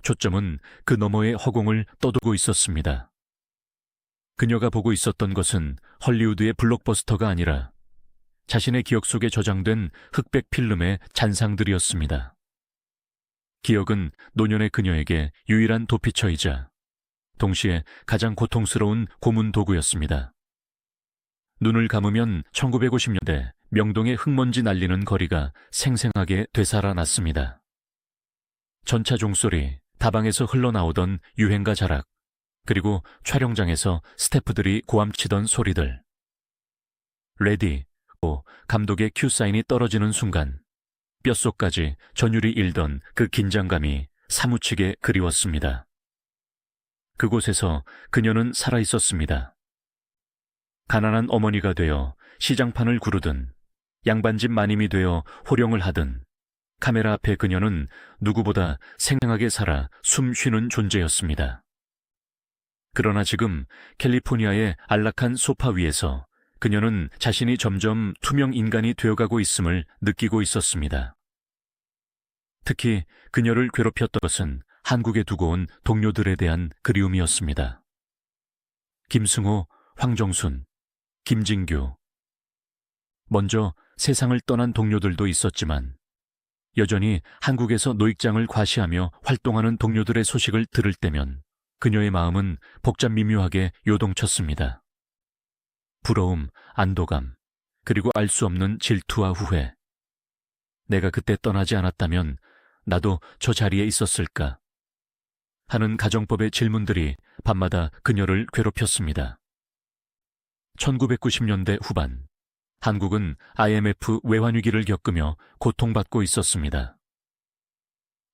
S1: 초점은 그 너머의 허공을 떠돌고 있었습니다. 그녀가 보고 있었던 것은 헐리우드의 블록버스터가 아니라 자신의 기억 속에 저장된 흑백 필름의 잔상들이었습니다. 기억은 노년의 그녀에게 유일한 도피처이자 동시에 가장 고통스러운 고문 도구였습니다. 눈을 감으면 1950년대 명동의 흙먼지 날리는 거리가 생생하게 되살아났습니다. 전차 종소리, 다방에서 흘러나오던 유행가 자락, 그리고 촬영장에서 스태프들이 고함치던 소리들. 레디, 고 감독의 큐사인이 떨어지는 순간 뼛속까지 전율이 일던 그 긴장감이 사무치게 그리웠습니다. 그곳에서 그녀는 살아있었습니다. 가난한 어머니가 되어 시장판을 구르든 양반집 마님이 되어 호령을 하든 카메라 앞에 그녀는 누구보다 생생하게 살아 숨 쉬는 존재였습니다. 그러나 지금 캘리포니아의 안락한 소파 위에서 그녀는 자신이 점점 투명 인간이 되어가고 있음을 느끼고 있었습니다. 특히 그녀를 괴롭혔던 것은 한국에 두고 온 동료들에 대한 그리움이었습니다. 김승호, 황정순, 김진규. 먼저 세상을 떠난 동료들도 있었지만 여전히 한국에서 노익장을 과시하며 활동하는 동료들의 소식을 들을 때면 그녀의 마음은 복잡 미묘하게 요동쳤습니다. 부러움, 안도감, 그리고 알 수 없는 질투와 후회. 내가 그때 떠나지 않았다면 나도 저 자리에 있었을까? 하는 가정법의 질문들이 밤마다 그녀를 괴롭혔습니다. 1990년대 후반, 한국은 IMF 외환위기를 겪으며 고통받고 있었습니다.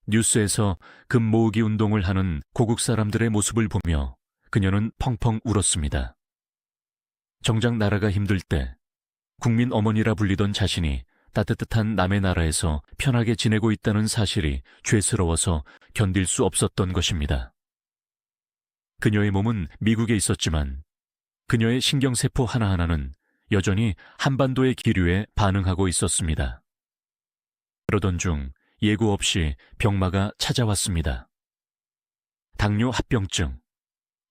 S1: 뉴스에서 금 모으기 운동을 하는 고국 사람들의 모습을 보며 그녀는 펑펑 울었습니다. 정작 나라가 힘들 때 국민 어머니라 불리던 자신이 따뜻한 남의 나라에서 편하게 지내고 있다는 사실이 죄스러워서 견딜 수 없었던 것입니다. 그녀의 몸은 미국에 있었지만 그녀의 신경세포 하나하나는 여전히 한반도의 기류에 반응하고 있었습니다. 그러던 중 예고 없이 병마가 찾아왔습니다. 당뇨 합병증.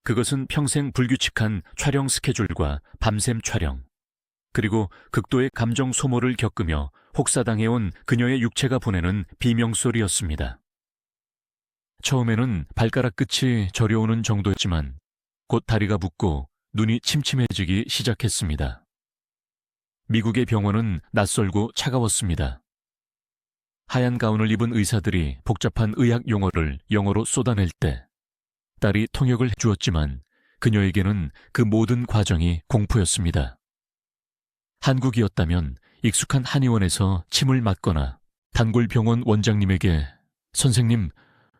S1: 그것은 평생 불규칙한 촬영 스케줄과 밤샘 촬영, 그리고 극도의 감정 소모를 겪으며 혹사당해온 그녀의 육체가 보내는 비명소리였습니다. 처음에는 발가락 끝이 저려오는 정도였지만 곧 다리가 붓고 눈이 침침해지기 시작했습니다. 미국의 병원은 낯설고 차가웠습니다. 하얀 가운을 입은 의사들이 복잡한 의학 용어를 영어로 쏟아낼 때 딸이 통역을 해주었지만 그녀에게는 그 모든 과정이 공포였습니다. 한국이었다면 익숙한 한의원에서 침을 맞거나 단골병원 원장님에게 선생님,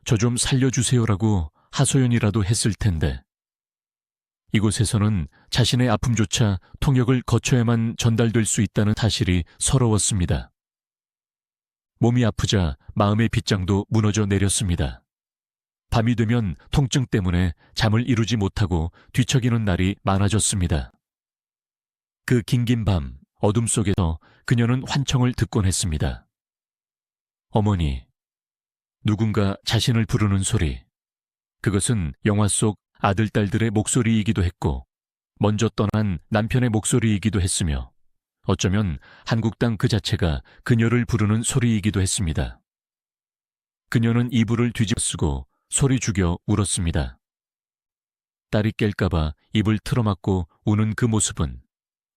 S1: 저 좀 살려주세요라고 하소연이라도 했을 텐데 이곳에서는 자신의 아픔조차 통역을 거쳐야만 전달될 수 있다는 사실이 서러웠습니다. 몸이 아프자 마음의 빗장도 무너져 내렸습니다. 밤이 되면 통증 때문에 잠을 이루지 못하고 뒤척이는 날이 많아졌습니다. 그 긴긴 밤, 어둠 속에서 그녀는 환청을 듣곤 했습니다. 어머니, 누군가 자신을 부르는 소리. 그것은 영화 속 아들, 딸들의 목소리이기도 했고 먼저 떠난 남편의 목소리이기도 했으며 어쩌면 한국 땅 그 자체가 그녀를 부르는 소리이기도 했습니다. 그녀는 이불을 뒤집쓰고 소리 죽여 울었습니다. 딸이 깰까봐 입을 틀어막고 우는 그 모습은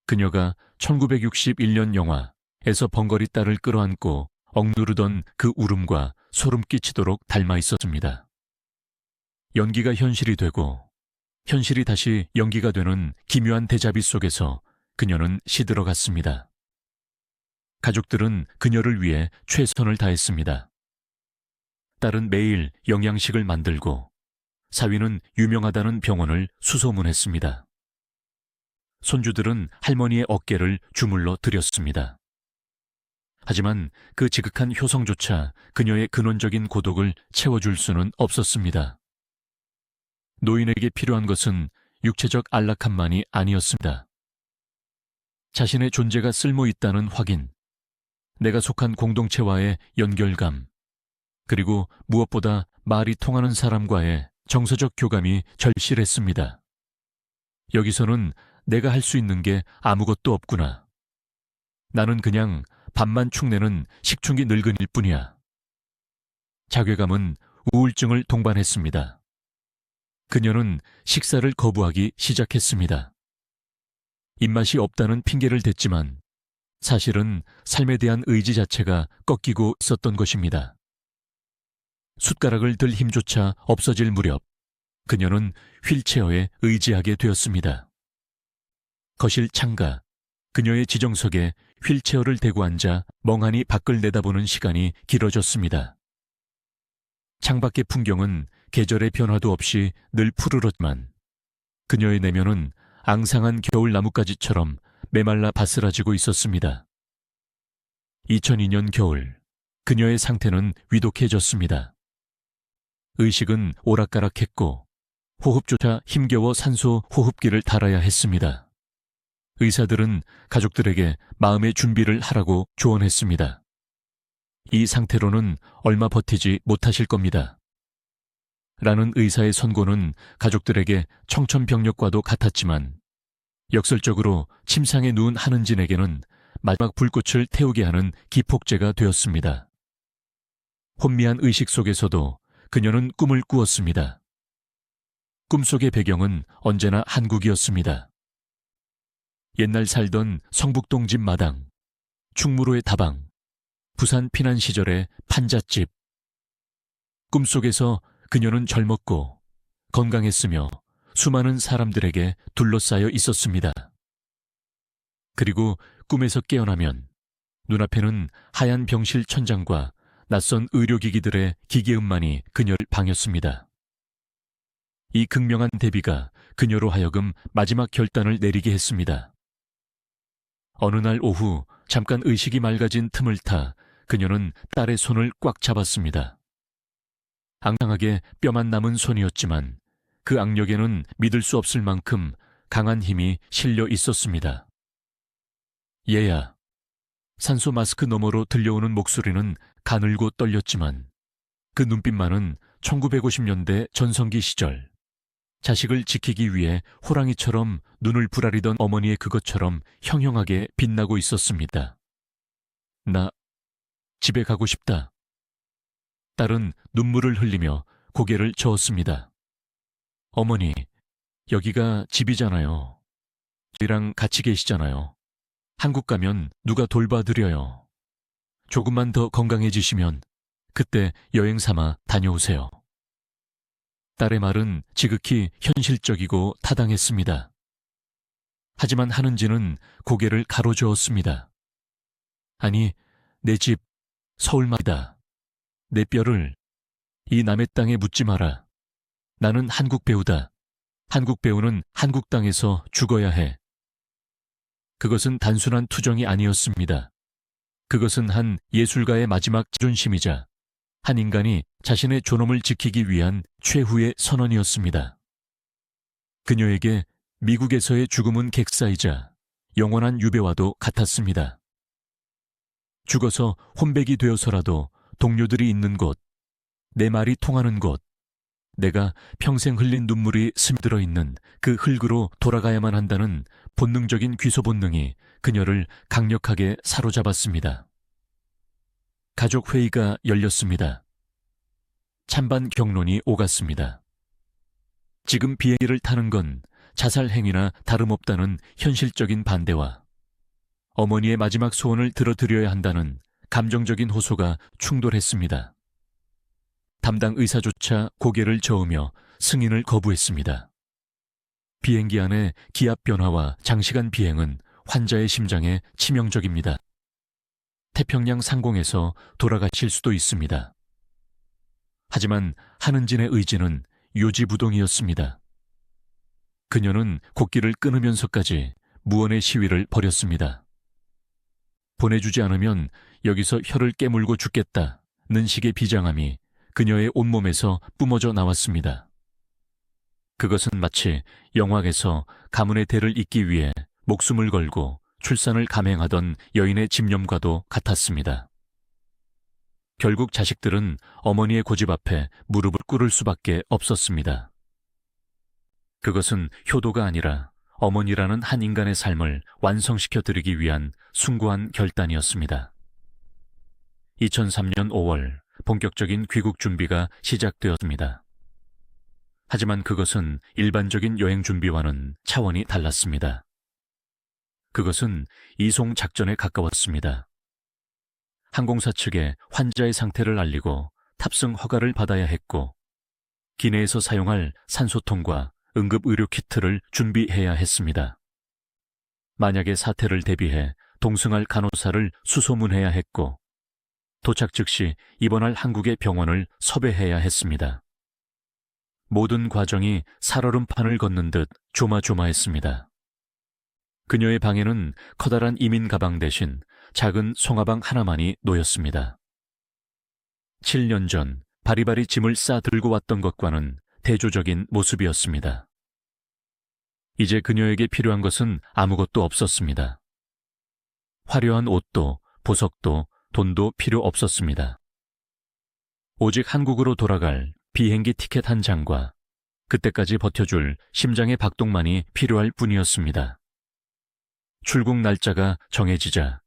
S1: 그녀가 1961년 영화에서 벙거리 딸을 끌어안고 억누르던 그 울음과 소름 끼치도록 닮아 있었습니다. 연기가 현실이 되고 현실이 다시 연기가 되는 기묘한 대자비 속에서 그녀는 시들어갔습니다. 가족들은 그녀를 위해 최선을 다했습니다. 딸은 매일 영양식을 만들고 사위는 유명하다는 병원을 수소문했습니다. 손주들은 할머니의 어깨를 주물러 드렸습니다. 하지만 그 지극한 효성조차 그녀의 근원적인 고독을 채워줄 수는 없었습니다. 노인에게 필요한 것은 육체적 안락함만이 아니었습니다. 자신의 존재가 쓸모 있다는 확인, 내가 속한 공동체와의 연결감, 그리고 무엇보다 말이 통하는 사람과의 정서적 교감이 절실했습니다. 여기서는 내가 할 수 있는 게 아무것도 없구나. 나는 그냥 밥만 축내는 식충이 늙은일 뿐이야. 자괴감은 우울증을 동반했습니다. 그녀는 식사를 거부하기 시작했습니다. 입맛이 없다는 핑계를 댔지만 사실은 삶에 대한 의지 자체가 꺾이고 있었던 것입니다. 숟가락을 들 힘조차 없어질 무렵 그녀는 휠체어에 의지하게 되었습니다. 거실 창가, 그녀의 지정석에 휠체어를 대고 앉아 멍하니 밖을 내다보는 시간이 길어졌습니다. 창밖의 풍경은 계절의 변화도 없이 늘 푸르렀지만 그녀의 내면은 앙상한 겨울 나뭇가지처럼 메말라 바스라지고 있었습니다. 2002년 겨울, 그녀의 상태는 위독해졌습니다. 의식은 오락가락했고 호흡조차 힘겨워 산소 호흡기를 달아야 했습니다. 의사들은 가족들에게 마음의 준비를 하라고 조언했습니다. 이 상태로는 얼마 버티지 못하실 겁니다. 라는 의사의 선고는 가족들에게 청천벽력과도 같았지만 역설적으로 침상에 누운 한은진에게는 마지막 불꽃을 태우게 하는 기폭제가 되었습니다. 혼미한 의식 속에서도 그녀는 꿈을 꾸었습니다. 꿈속의 배경은 언제나 한국이었습니다. 옛날 살던 성북동 집 마당, 충무로의 다방, 부산 피난 시절의 판잣집. 꿈속에서 그녀는 젊었고 건강했으며 수많은 사람들에게 둘러싸여 있었습니다. 그리고 꿈에서 깨어나면 눈앞에는 하얀 병실 천장과 낯선 의료기기들의 기계음만이 그녀를 방했습니다. 이 극명한 대비가 그녀로 하여금 마지막 결단을 내리게 했습니다. 어느 날 오후 잠깐 의식이 맑아진 틈을 타 그녀는 딸의 손을 꽉 잡았습니다. 앙상하게 뼈만 남은 손이었지만 그 악력에는 믿을 수 없을 만큼 강한 힘이 실려 있었습니다. 얘야. 산소 마스크 너머로 들려오는 목소리는 가늘고 떨렸지만 그 눈빛만은 1950년대 전성기 시절 자식을 지키기 위해 호랑이처럼 눈을 부라리던 어머니의 그것처럼 형형하게 빛나고 있었습니다. 나 집에 가고 싶다. 딸은 눈물을 흘리며 고개를 저었습니다. 어머니, 여기가 집이잖아요. 저희랑 같이 계시잖아요. 한국 가면 누가 돌봐드려요. 조금만 더 건강해지시면 그때 여행 삼아 다녀오세요. 딸의 말은 지극히 현실적이고 타당했습니다. 하지만 한은지는 고개를 가로저었습니다. 아니, 내 집 서울 말이다. 내 뼈를 이 남의 땅에 묻지 마라. 나는 한국 배우다. 한국 배우는 한국 땅에서 죽어야 해. 그것은 단순한 투정이 아니었습니다. 그것은 한 예술가의 마지막 자존심이자 한 인간이 자신의 존엄을 지키기 위한 최후의 선언이었습니다. 그녀에게 미국에서의 죽음은 객사이자 영원한 유배와도 같았습니다. 죽어서 혼백이 되어서라도 동료들이 있는 곳, 내 말이 통하는 곳, 내가 평생 흘린 눈물이 스며들어 있는 그 흙으로 돌아가야만 한다는 본능적인 귀소 본능이 그녀를 강력하게 사로잡았습니다. 가족 회의가 열렸습니다. 찬반 격론이 오갔습니다. 지금 비행기를 타는 건 자살 행위나 다름없다는 현실적인 반대와 어머니의 마지막 소원을 들어드려야 한다는 감정적인 호소가 충돌했습니다. 담당 의사조차 고개를 저으며 승인을 거부했습니다. 비행기 안의 기압 변화와 장시간 비행은 환자의 심장에 치명적입니다. 태평양 상공에서 돌아가실 수도 있습니다. 하지만 한은진의 의지는 요지부동이었습니다. 그녀는 곡기를 끊으면서까지 무언의 시위를 벌였습니다. 보내주지 않으면 여기서 혀를 깨물고 죽겠다는 식의 비장함이 그녀의 온몸에서 뿜어져 나왔습니다. 그것은 마치 영화에서 가문의 대를 잇기 위해 목숨을 걸고 출산을 감행하던 여인의 집념과도 같았습니다. 결국 자식들은 어머니의 고집 앞에 무릎을 꿇을 수밖에 없었습니다. 그것은 효도가 아니라 어머니라는 한 인간의 삶을 완성시켜 드리기 위한 숭고한 결단이었습니다. 2003년 5월 본격적인 귀국 준비가 시작되었습니다. 하지만 그것은 일반적인 여행 준비와는 차원이 달랐습니다. 그것은 이송 작전에 가까웠습니다. 항공사 측에 환자의 상태를 알리고 탑승 허가를 받아야 했고, 기내에서 사용할 산소통과 응급의료 키트를 준비해야 했습니다. 만약의 사태를 대비해 동승할 간호사를 수소문해야 했고, 도착 즉시 입원할 한국의 병원을 섭외해야 했습니다. 모든 과정이 살얼음판을 걷는 듯 조마조마했습니다. 그녀의 방에는 커다란 이민 가방 대신 작은 송화방 하나만이 놓였습니다. 7년 전 바리바리 짐을 싸 들고 왔던 것과는 대조적인 모습이었습니다. 이제 그녀에게 필요한 것은 아무것도 없었습니다. 화려한 옷도 보석도 돈도 필요 없었습니다. 오직 한국으로 돌아갈 비행기 티켓 한 장과 그때까지 버텨줄 심장의 박동만이 필요할 뿐이었습니다. 출국 날짜가 정해지자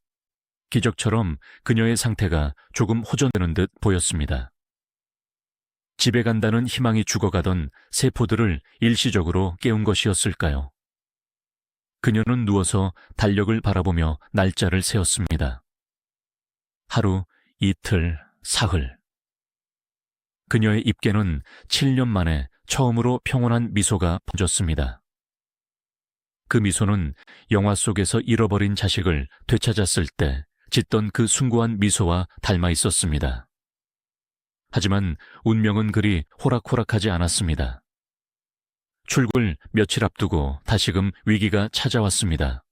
S1: 기적처럼 그녀의 상태가 조금 호전되는 듯 보였습니다. 집에 간다는 희망이 죽어가던 세포들을 일시적으로 깨운 것이었을까요? 그녀는 누워서 달력을 바라보며 날짜를 세었습니다. 하루, 이틀, 사흘. 그녀의 입계는 7년 만에 처음으로 평온한 미소가 번졌습니다. 그 미소는 영화 속에서 잃어버린 자식을 되찾았을 때 짓던 그 숭고한 미소와 닮아 있었습니다. 하지만 운명은 그리 호락호락하지 않았습니다. 출국을 며칠 앞두고 다시금 위기가 찾아왔습니다.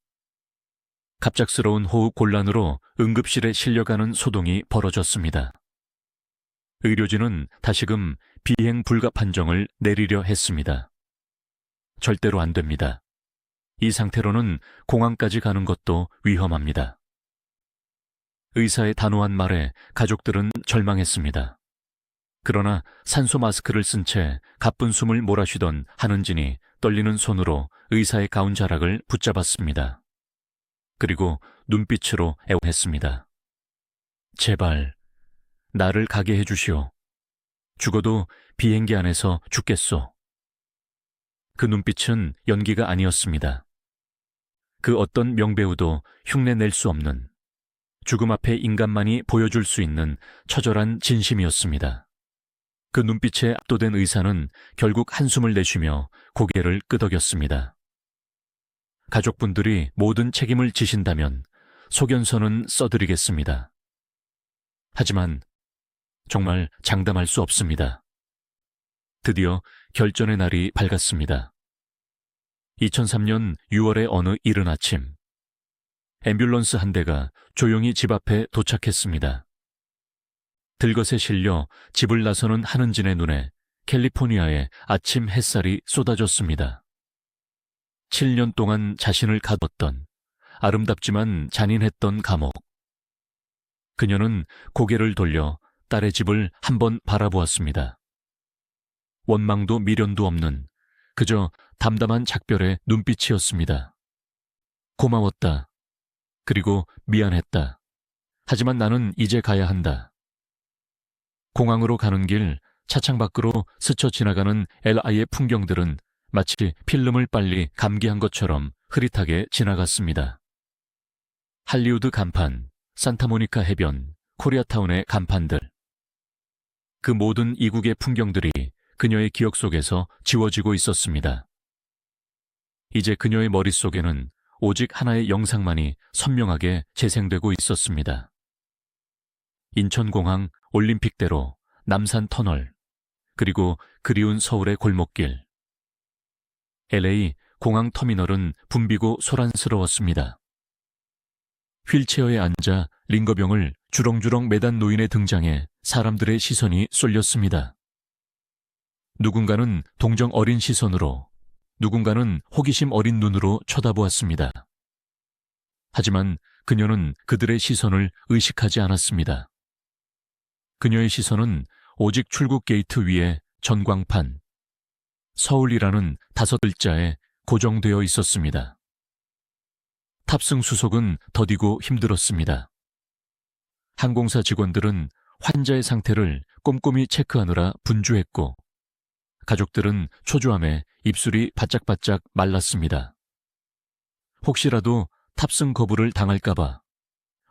S1: 갑작스러운 호흡 곤란으로 응급실에 실려가는 소동이 벌어졌습니다. 의료진은 다시금 비행 불가 판정을 내리려 했습니다. 절대로 안 됩니다. 이 상태로는 공항까지 가는 것도 위험합니다. 의사의 단호한 말에 가족들은 절망했습니다. 그러나 산소 마스크를 쓴 채 가쁜 숨을 몰아쉬던 한은진이 떨리는 손으로 의사의 가운 자락을 붙잡았습니다. 그리고 눈빛으로 애원했습니다. 제발 나를 가게 해주시오. 죽어도 비행기 안에서 죽겠소. 그 눈빛은 연기가 아니었습니다. 그 어떤 명배우도 흉내낼 수 없는, 죽음 앞에 인간만이 보여줄 수 있는 처절한 진심이었습니다. 그 눈빛에 압도된 의사는 결국 한숨을 내쉬며 고개를 끄덕였습니다. 가족분들이 모든 책임을 지신다면 소견서는 써드리겠습니다. 하지만 정말 장담할 수 없습니다. 드디어 결전의 날이 밝았습니다. 2003년 6월의 어느 이른 아침, 앰뷸런스 한 대가 조용히 집 앞에 도착했습니다. 들것에 실려 집을 나서는 한은진의 눈에 캘리포니아의 아침 햇살이 쏟아졌습니다. 7년 동안 자신을 가뒀던 아름답지만 잔인했던 감옥. 그녀는 고개를 돌려 딸의 집을 한번 바라보았습니다. 원망도 미련도 없는 그저 담담한 작별의 눈빛이었습니다. 고마웠다. 그리고 미안했다. 하지만 나는 이제 가야 한다. 공항으로 가는 길 차창 밖으로 스쳐 지나가는 LA의 풍경들은 마치 필름을 빨리 감기한 것처럼 흐릿하게 지나갔습니다. 할리우드 간판, 산타모니카 해변, 코리아타운의 간판들. 그 모든 이국의 풍경들이 그녀의 기억 속에서 지워지고 있었습니다. 이제 그녀의 머릿속에는 오직 하나의 영상만이 선명하게 재생되고 있었습니다. 인천공항, 올림픽대로, 남산터널, 그리고 그리운 서울의 골목길. LA 공항터미널은 붐비고 소란스러웠습니다. 휠체어에 앉아 링거병을 주렁주렁 매단 노인의 등장에 사람들의 시선이 쏠렸습니다. 누군가는 동정 어린 시선으로, 누군가는 호기심 어린 눈으로 쳐다보았습니다. 하지만 그녀는 그들의 시선을 의식하지 않았습니다. 그녀의 시선은 오직 출국 게이트 위에 전광판, 서울이라는 5글자에 고정되어 있었습니다. 탑승 수속은 더디고 힘들었습니다. 항공사 직원들은 환자의 상태를 꼼꼼히 체크하느라 분주했고, 가족들은 초조함에 입술이 바짝바짝 말랐습니다. 혹시라도 탑승 거부를 당할까봐,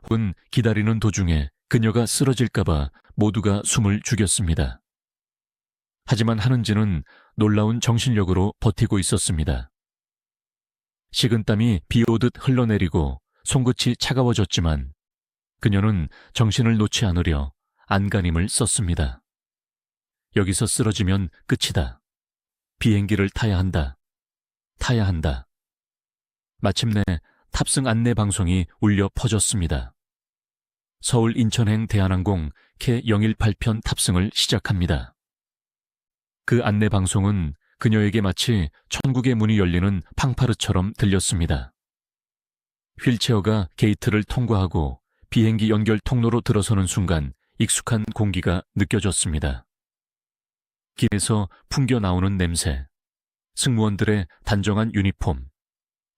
S1: 혹은 기다리는 도중에 그녀가 쓰러질까봐 모두가 숨을 죽였습니다. 하지만 하는지는 놀라운 정신력으로 버티고 있었습니다. 식은땀이 비오듯 흘러내리고 손끝이 차가워졌지만 그녀는 정신을 놓지 않으려 안간힘을 썼습니다. 여기서 쓰러지면 끝이다. 비행기를 타야 한다. 타야 한다. 마침내 탑승 안내 방송이 울려 퍼졌습니다. 서울 인천행 대한항공 K018편 탑승을 시작합니다. 그 안내 방송은 그녀에게 마치 천국의 문이 열리는 팡파르처럼 들렸습니다. 휠체어가 게이트를 통과하고 비행기 연결 통로로 들어서는 순간 익숙한 공기가 느껴졌습니다. 길에서 풍겨 나오는 냄새, 승무원들의 단정한 유니폼,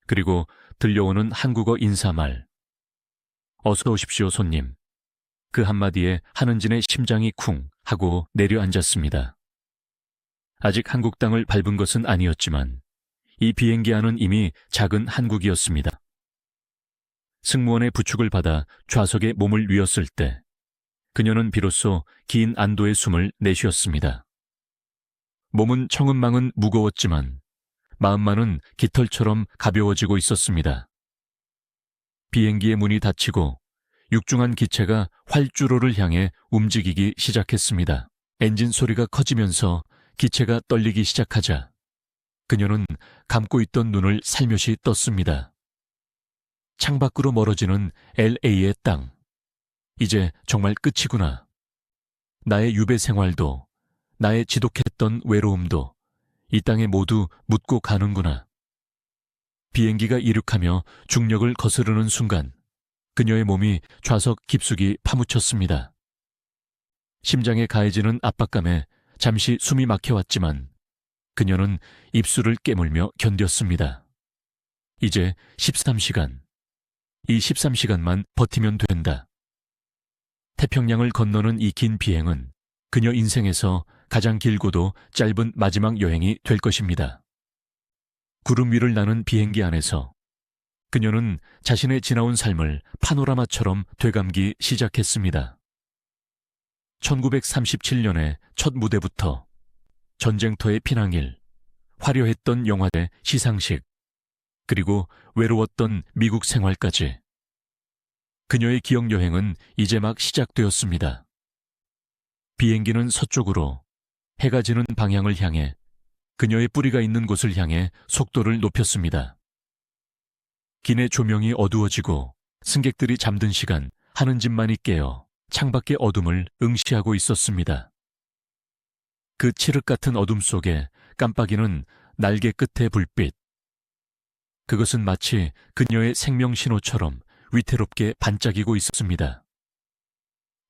S1: 그리고 들려오는 한국어 인사말. 어서 오십시오, 손님. 그 한마디에 한은진의 심장이 쿵 하고 내려앉았습니다. 아직 한국 땅을 밟은 것은 아니었지만 이 비행기 안은 이미 작은 한국이었습니다. 승무원의 부축을 받아 좌석에 몸을 뉘었을 때 그녀는 비로소 긴 안도의 숨을 내쉬었습니다. 몸은 청은망은 무거웠지만 마음만은 깃털처럼 가벼워지고 있었습니다. 비행기의 문이 닫히고 육중한 기체가 활주로를 향해 움직이기 시작했습니다. 엔진 소리가 커지면서 기체가 떨리기 시작하자 그녀는 감고 있던 눈을 살며시 떴습니다. 창밖으로 멀어지는 LA의 땅. 이제 정말 끝이구나. 나의 유배 생활도, 나의 지독했던 외로움도 이 땅에 모두 묻고 가는구나. 비행기가 이륙하며 중력을 거스르는 순간 그녀의 몸이 좌석 깊숙이 파묻혔습니다. 심장에 가해지는 압박감에 잠시 숨이 막혀왔지만 그녀는 입술을 깨물며 견뎠습니다. 이제 13시간. 이 13시간만 버티면 된다. 태평양을 건너는 이 긴 비행은 그녀 인생에서 가장 길고도 짧은 마지막 여행이 될 것입니다. 구름 위를 나는 비행기 안에서 그녀는 자신의 지나온 삶을 파노라마처럼 되감기 시작했습니다. 1937년의 첫 무대부터 전쟁터의 피난일, 화려했던 영화대 시상식, 그리고 외로웠던 미국 생활까지. 그녀의 기억 여행은 이제 막 시작되었습니다. 비행기는 서쪽으로, 해가 지는 방향을 향해, 그녀의 뿌리가 있는 곳을 향해 속도를 높였습니다. 기내 조명이 어두워지고 승객들이 잠든 시간 하는 집만이 깨어 창밖의 어둠을 응시하고 있었습니다. 그 칠흑 같은 어둠 속에 깜빡이는 날개 끝의 불빛. 그것은 마치 그녀의 생명 신호처럼 위태롭게 반짝이고 있었습니다.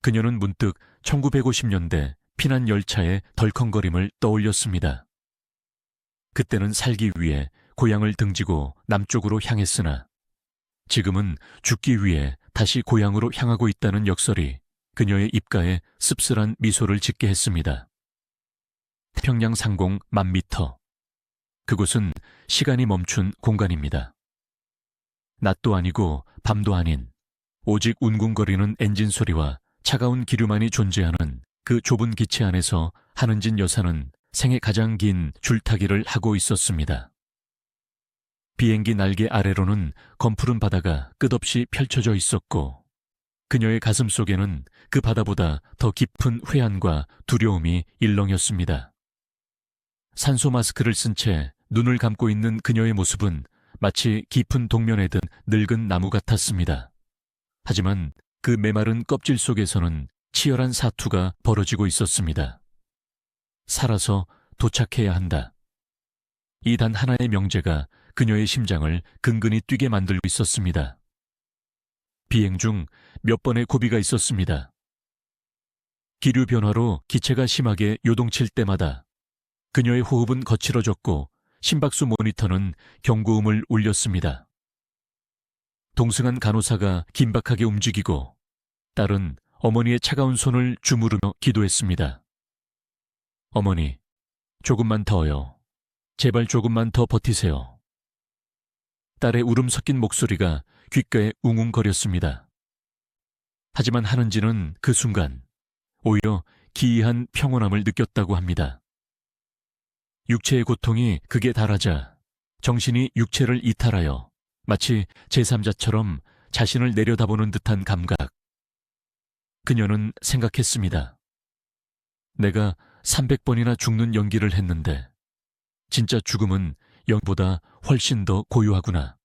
S1: 그녀는 문득 1950년대 피난 열차의 덜컹거림을 떠올렸습니다. 그때는 살기 위해 고향을 등지고 남쪽으로 향했으나 지금은 죽기 위해 다시 고향으로 향하고 있다는 역설이 그녀의 입가에 씁쓸한 미소를 짓게 했습니다. 태평양 상공 10,000미터. 그곳은 시간이 멈춘 공간입니다. 낮도 아니고 밤도 아닌 오직 웅웅거리는 엔진 소리와 차가운 기류만이 존재하는 그 좁은 기체 안에서 한은진 여사는 생애 가장 긴 줄타기를 하고 있었습니다. 비행기 날개 아래로는 검푸른 바다가 끝없이 펼쳐져 있었고 그녀의 가슴 속에는 그 바다보다 더 깊은 회한과 두려움이 일렁였습니다. 산소 마스크를 쓴 채 눈을 감고 있는 그녀의 모습은 마치 깊은 동면에 든 늙은 나무 같았습니다. 하지만 그 메마른 껍질 속에서는 치열한 사투가 벌어지고 있었습니다. 살아서 도착해야 한다. 이 단 하나의 명제가 그녀의 심장을 근근히 뛰게 만들고 있었습니다. 비행 중 몇 번의 고비가 있었습니다. 기류 변화로 기체가 심하게 요동칠 때마다 그녀의 호흡은 거칠어졌고 심박수 모니터는 경고음을 울렸습니다. 동승한 간호사가 긴박하게 움직이고 딸은 어머니의 차가운 손을 주무르며 기도했습니다. 어머니, 조금만 더요. 제발 조금만 더 버티세요. 딸의 울음 섞인 목소리가 귓가에 웅웅거렸습니다. 하지만 한은지는 그 순간 오히려 기이한 평온함을 느꼈다고 합니다. 육체의 고통이 극에 달하자 정신이 육체를 이탈하여 마치 제3자처럼 자신을 내려다보는 듯한 감각. 그녀는 생각했습니다. 내가 300번이나 죽는 연기를 했는데 진짜 죽음은 영보다 훨씬 더 고요하구나.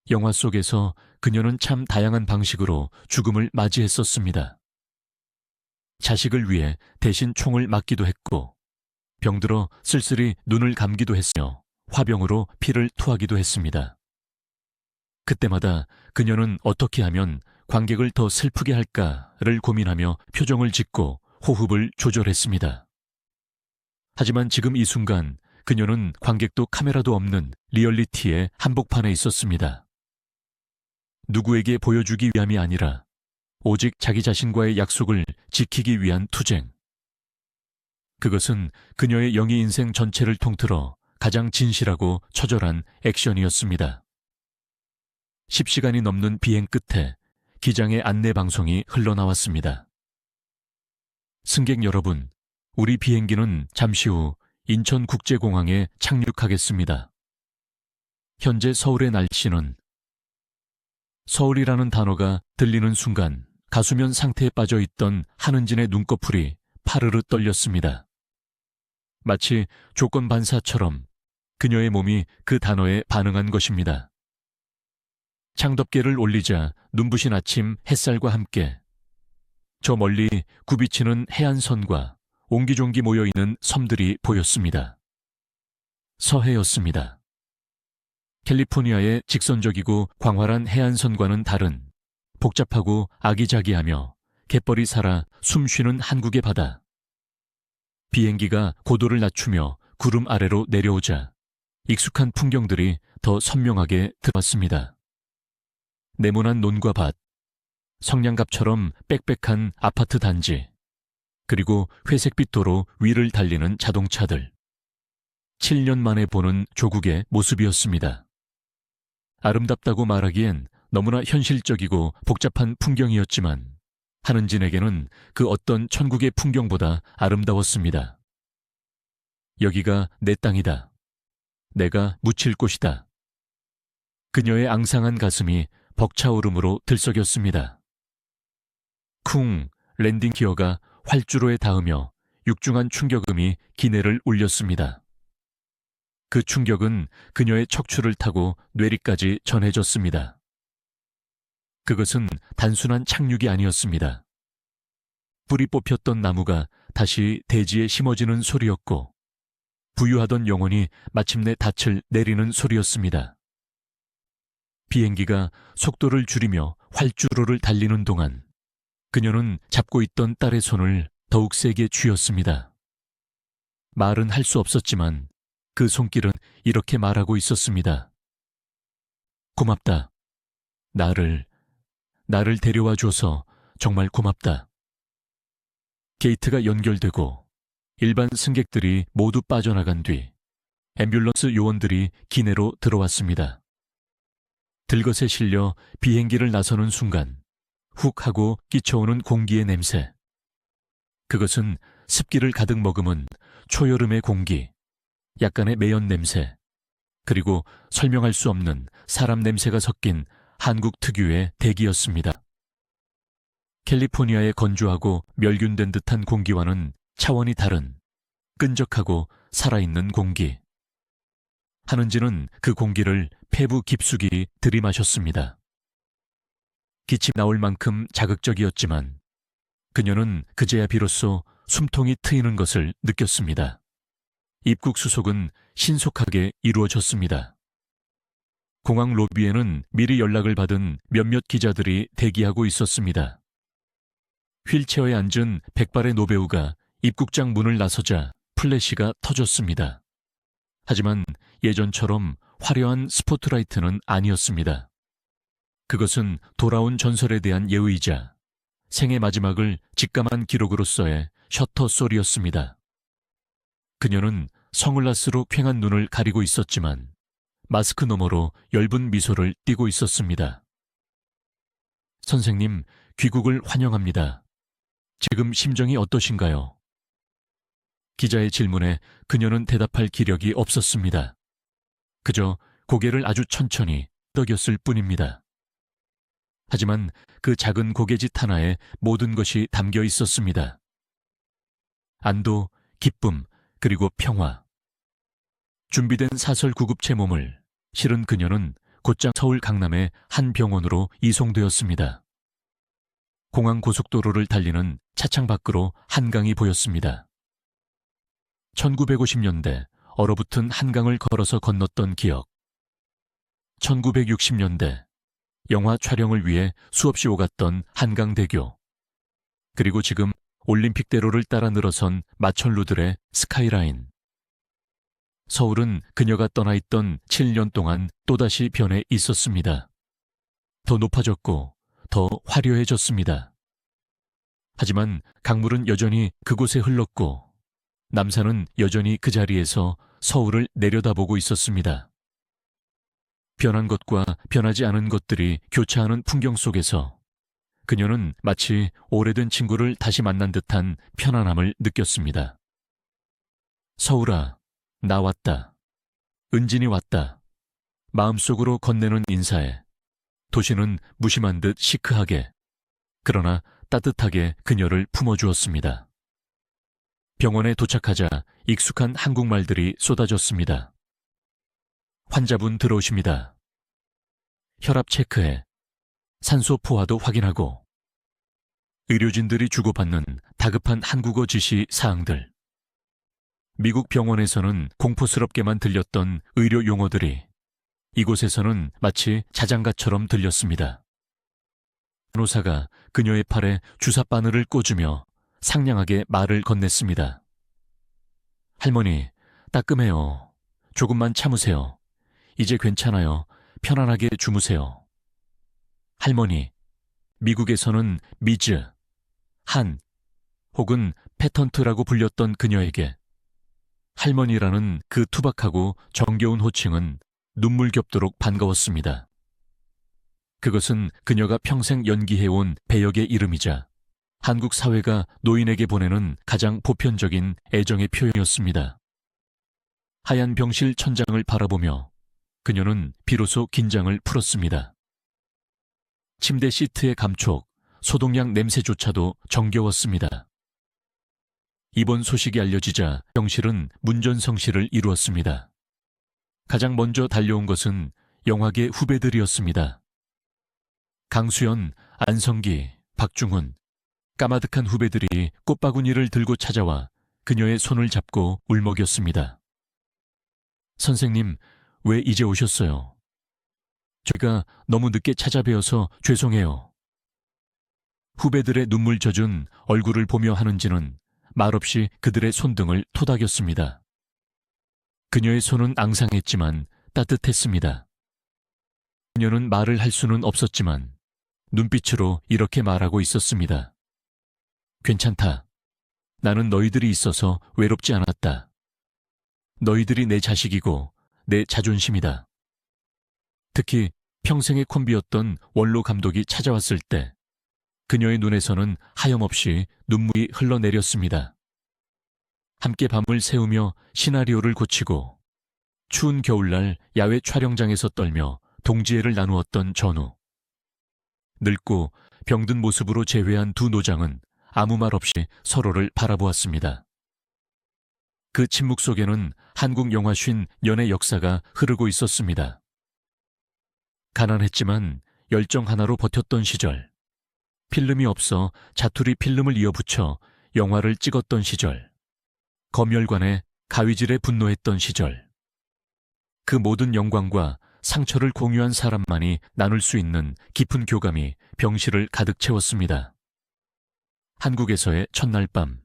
S1: 영화 속에서 그녀는 참 다양한 방식으로 죽음을 맞이했었습니다. 자식을 위해 대신 총을 맞기도 했고 병들어 쓸쓸히 눈을 감기도 했으며 화병으로 피를 토하기도 했습니다. 그때마다 그녀는 어떻게 하면 관객을 더 슬프게 할까를 고민하며 표정을 짓고 호흡을 조절했습니다. 하지만 지금 이 순간 그녀는 관객도 카메라도 없는 리얼리티의 한복판에 있었습니다. 누구에게 보여주기 위함이 아니라 오직 자기 자신과의 약속을 지키기 위한 투쟁. 그것은 그녀의 영희 인생 전체를 통틀어 가장 진실하고 처절한 액션이었습니다. 10시간이 넘는 비행 끝에 기장의 안내 방송이 흘러나왔습니다. 승객 여러분, 우리 비행기는 잠시 후 인천국제공항에 착륙하겠습니다. 현재 서울의 날씨는 서울이라는 단어가 들리는 순간 가수면 상태에 빠져 있던 한은진의 눈꺼풀이 파르르 떨렸습니다. 마치 조건 반사처럼 그녀의 몸이 그 단어에 반응한 것입니다. 창덮개를 올리자 눈부신 아침 햇살과 함께 저 멀리 굽이치는 해안선과 옹기종기 모여있는 섬들이 보였습니다. 서해였습니다. 캘리포니아의 직선적이고 광활한 해안선과는 다른 복잡하고 아기자기하며 갯벌이 살아 숨쉬는 한국의 바다. 비행기가 고도를 낮추며 구름 아래로 내려오자 익숙한 풍경들이 더 선명하게 들어왔습니다. 네모난 논과 밭, 성냥갑처럼 빽빽한 아파트 단지, 그리고 회색빛 도로 위를 달리는 자동차들. 7년 만에 보는 조국의 모습이었습니다. 아름답다고 말하기엔 너무나 현실적이고 복잡한 풍경이었지만 한은진에게는 그 어떤 천국의 풍경보다 아름다웠습니다. 여기가 내 땅이다. 내가 묻힐 곳이다. 그녀의 앙상한 가슴이 벅차오름으로 들썩였습니다. 쿵, 랜딩 기어가 활주로에 닿으며 육중한 충격음이 기내를 울렸습니다. 그 충격은 그녀의 척추를 타고 뇌리까지 전해졌습니다. 그것은 단순한 착륙이 아니었습니다. 뿌리 뽑혔던 나무가 다시 대지에 심어지는 소리였고 부유하던 영혼이 마침내 닻을 내리는 소리였습니다. 비행기가 속도를 줄이며 활주로를 달리는 동안 그녀는 잡고 있던 딸의 손을 더욱 세게 쥐었습니다. 말은 할 수 없었지만 그 손길은 이렇게 말하고 있었습니다. 고맙다. 나를 데려와 줘서 정말 고맙다. 게이트가 연결되고 일반 승객들이 모두 빠져나간 뒤 앰뷸런스 요원들이 기내로 들어왔습니다. 들것에 실려 비행기를 나서는 순간 훅 하고 끼쳐오는 공기의 냄새. 그것은 습기를 가득 머금은 초여름의 공기, 약간의 매연 냄새, 그리고 설명할 수 없는 사람 냄새가 섞인 한국 특유의 대기였습니다. 캘리포니아의 건조하고 멸균된 듯한 공기와는 차원이 다른 끈적하고 살아있는 공기. 한은지는 그 공기를 폐부 깊숙이 들이마셨습니다. 기침 나올 만큼 자극적이었지만 그녀는 그제야 비로소 숨통이 트이는 것을 느꼈습니다. 입국 수속은 신속하게 이루어졌습니다. 공항 로비에는 미리 연락을 받은 몇몇 기자들이 대기하고 있었습니다. 휠체어에 앉은 백발의 노배우가 입국장 문을 나서자 플래시가 터졌습니다. 하지만 예전처럼 화려한 스포트라이트는 아니었습니다. 그것은 돌아온 전설에 대한 예의이자 생의 마지막을 직감한 기록으로서의 셔터 소리였습니다. 그녀는 선글라스로 퀭한 눈을 가리고 있었지만 마스크 너머로 엷은 미소를 띠고 있었습니다. 선생님, 귀국을 환영합니다. 지금 심정이 어떠신가요? 기자의 질문에 그녀는 대답할 기력이 없었습니다. 그저 고개를 아주 천천히 끄덕였을 뿐입니다. 하지만 그 작은 고개짓 하나에 모든 것이 담겨 있었습니다. 안도, 기쁨, 그리고 평화. 준비된 사설 구급체 몸을 실은 그녀는 곧장 서울 강남의 한 병원으로 이송되었습니다. 공항 고속도로를 달리는 차창 밖으로 한강이 보였습니다. 1950년대 얼어붙은 한강을 걸어서 건넜던 기억. 1960년대 영화 촬영을 위해 수없이 오갔던 한강대교. 그리고 지금 올림픽대로를 따라 늘어선 마천루들의 스카이라인. 서울은 그녀가 떠나 있던 7년 동안 또다시 변해 있었습니다. 더 높아졌고 더 화려해졌습니다. 하지만 강물은 여전히 그곳에 흘렀고 남산은 여전히 그 자리에서 서울을 내려다보고 있었습니다. 변한 것과 변하지 않은 것들이 교차하는 풍경 속에서 그녀는 마치 오래된 친구를 다시 만난 듯한 편안함을 느꼈습니다. 서울아, 나 왔다. 은진이 왔다. 마음속으로 건네는 인사에 도시는 무심한 듯 시크하게, 그러나 따뜻하게 그녀를 품어주었습니다. 병원에 도착하자 익숙한 한국말들이 쏟아졌습니다. 환자분 들어오십니다. 혈압 체크해. 산소 포화도 확인하고. 의료진들이 주고받는 다급한 한국어 지시 사항들. 미국 병원에서는 공포스럽게만 들렸던 의료 용어들이 이곳에서는 마치 자장가처럼 들렸습니다. 간호사가 그녀의 팔에 주사 바늘을 꽂으며 상냥하게 말을 건넸습니다. 할머니, 따끔해요. 조금만 참으세요. 이제 괜찮아요. 편안하게 주무세요. 할머니, 미국에서는 미즈, 한, 혹은 패턴트라고 불렸던 그녀에게 할머니라는 그 투박하고 정겨운 호칭은 눈물겹도록 반가웠습니다. 그것은 그녀가 평생 연기해온 배역의 이름이자 한국 사회가 노인에게 보내는 가장 보편적인 애정의 표현이었습니다. 하얀 병실 천장을 바라보며 그녀는 비로소 긴장을 풀었습니다. 침대 시트의 감촉, 소독약 냄새조차도 정겨웠습니다. 입원 소식이 알려지자 병실은 문전성시를 이루었습니다. 가장 먼저 달려온 것은 영화계 후배들이었습니다. 강수연, 안성기, 박중훈, 까마득한 후배들이 꽃바구니를 들고 찾아와 그녀의 손을 잡고 울먹였습니다. 선생님, 왜 이제 오셨어요? 저희가 너무 늦게 찾아뵈어서 죄송해요. 후배들의 눈물 젖은 얼굴을 보며 한은지는 말없이 그들의 손등을 토닥였습니다. 그녀의 손은 앙상했지만 따뜻했습니다. 그녀는 말을 할 수는 없었지만 눈빛으로 이렇게 말하고 있었습니다. 괜찮다. 나는 너희들이 있어서 외롭지 않았다. 너희들이 내 자식이고 내 자존심이다. 특히 평생의 콤비였던 원로 감독이 찾아왔을 때 그녀의 눈에서는 하염없이 눈물이 흘러내렸습니다. 함께 밤을 새우며 시나리오를 고치고 추운 겨울날 야외 촬영장에서 떨며 동지애를 나누었던 전후. 늙고 병든 모습으로 재회한 두 노장은 아무 말 없이 서로를 바라보았습니다. 그 침묵 속에는 한국 영화 50년의 역사가 흐르고 있었습니다. 가난했지만 열정 하나로 버텼던 시절, 필름이 없어 자투리 필름을 이어붙여 영화를 찍었던 시절, 검열관에 가위질에 분노했던 시절, 그 모든 영광과 상처를 공유한 사람만이 나눌 수 있는 깊은 교감이 병실을 가득 채웠습니다. 한국에서의 첫날 밤,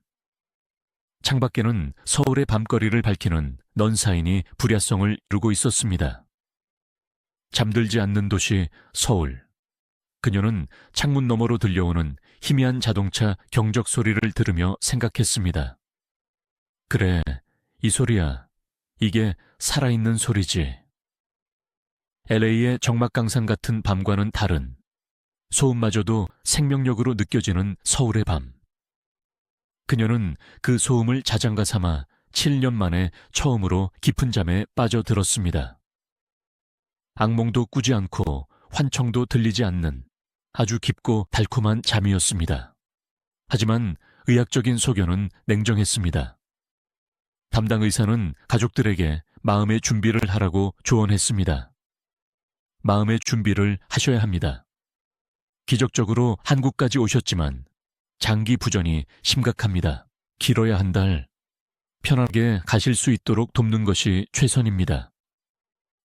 S1: 창밖에는 서울의 밤거리를 밝히는 넌사인이 불야성을 이루고 있었습니다. 잠들지 않는 도시 서울. 그녀는 창문 너머로 들려오는 희미한 자동차 경적 소리를 들으며 생각했습니다. 그래, 이 소리야. 이게 살아있는 소리지. LA의 정막강산 같은 밤과는 다른, 소음마저도 생명력으로 느껴지는 서울의 밤. 그녀는 그 소음을 자장가 삼아 7년 만에 처음으로 깊은 잠에 빠져들었습니다. 악몽도 꾸지 않고 환청도 들리지 않는 아주 깊고 달콤한 잠이었습니다. 하지만 의학적인 소견은 냉정했습니다. 담당 의사는 가족들에게 마음의 준비를 하라고 조언했습니다. 마음의 준비를 하셔야 합니다. 기적적으로 한국까지 오셨지만 장기 부전이 심각합니다. 길어야 한 달. 편하게 가실 수 있도록 돕는 것이 최선입니다.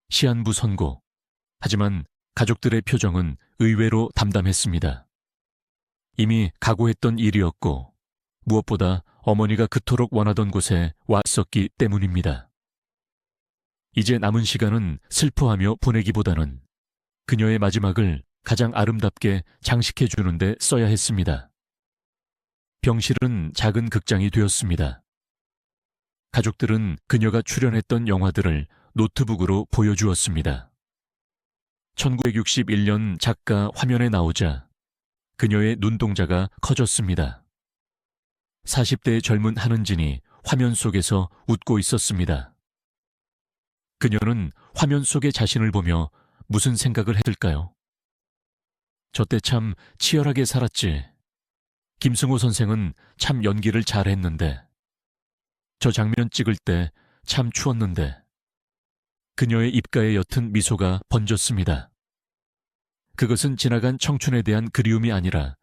S1: 시한부 선고. 하지만 가족들의 표정은 의외로 담담했습니다. 이미 각오했던 일이었고 무엇보다 어머니가 그토록 원하던 곳에 왔었기 때문입니다. 이제 남은 시간은 슬퍼하며 보내기보다는 그녀의 마지막을 가장 아름답게 장식해 주는데 써야 했습니다. 병실은 작은 극장이 되었습니다. 가족들은 그녀가 출연했던 영화들을 노트북으로 보여주었습니다. 1961년 작가 화면에 나오자 그녀의 눈동자가 커졌습니다. 40대의 젊은 한은진이 화면 속에서 웃고 있었습니다. 그녀는 화면 속의 자신을 보며 무슨 생각을 했을까요? 저때 참 치열하게 살았지. 김승호 선생은 참 연기를 잘했는데. 저 장면 찍을 때 참 추웠는데. 그녀의 입가에 옅은 미소가 번졌습니다. 그것은 지나간 청춘에 대한 그리움이 아니라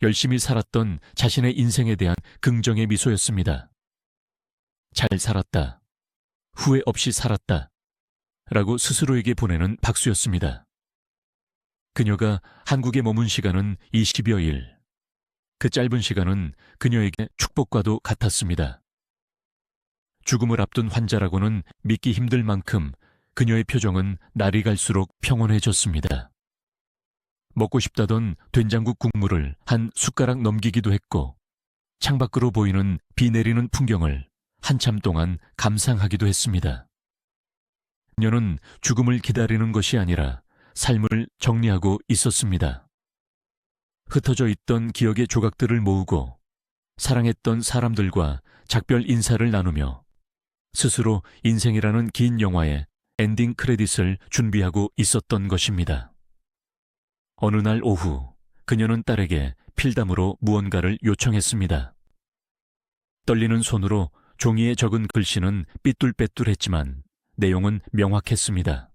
S1: 열심히 살았던 자신의 인생에 대한 긍정의 미소였습니다. 잘 살았다. 후회 없이 살았다. 라고 스스로에게 보내는 박수였습니다. 그녀가 한국에 머문 시간은 20여일. 그 짧은 시간은 그녀에게 축복과도 같았습니다. 죽음을 앞둔 환자라고는 믿기 힘들 만큼 그녀의 표정은 날이 갈수록 평온해졌습니다. 먹고 싶다던 된장국 국물을 한 숟가락 넘기기도 했고 창밖으로 보이는 비 내리는 풍경을 한참 동안 감상하기도 했습니다. 그녀는 죽음을 기다리는 것이 아니라 삶을 정리하고 있었습니다. 흩어져 있던 기억의 조각들을 모으고 사랑했던 사람들과 작별 인사를 나누며 스스로 인생이라는 긴 영화의 엔딩 크레딧을 준비하고 있었던 것입니다. 어느 날 오후 그녀는 딸에게 필담으로 무언가를 요청했습니다. 떨리는 손으로 종이에 적은 글씨는 삐뚤빼뚤했지만 내용은 명확했습니다.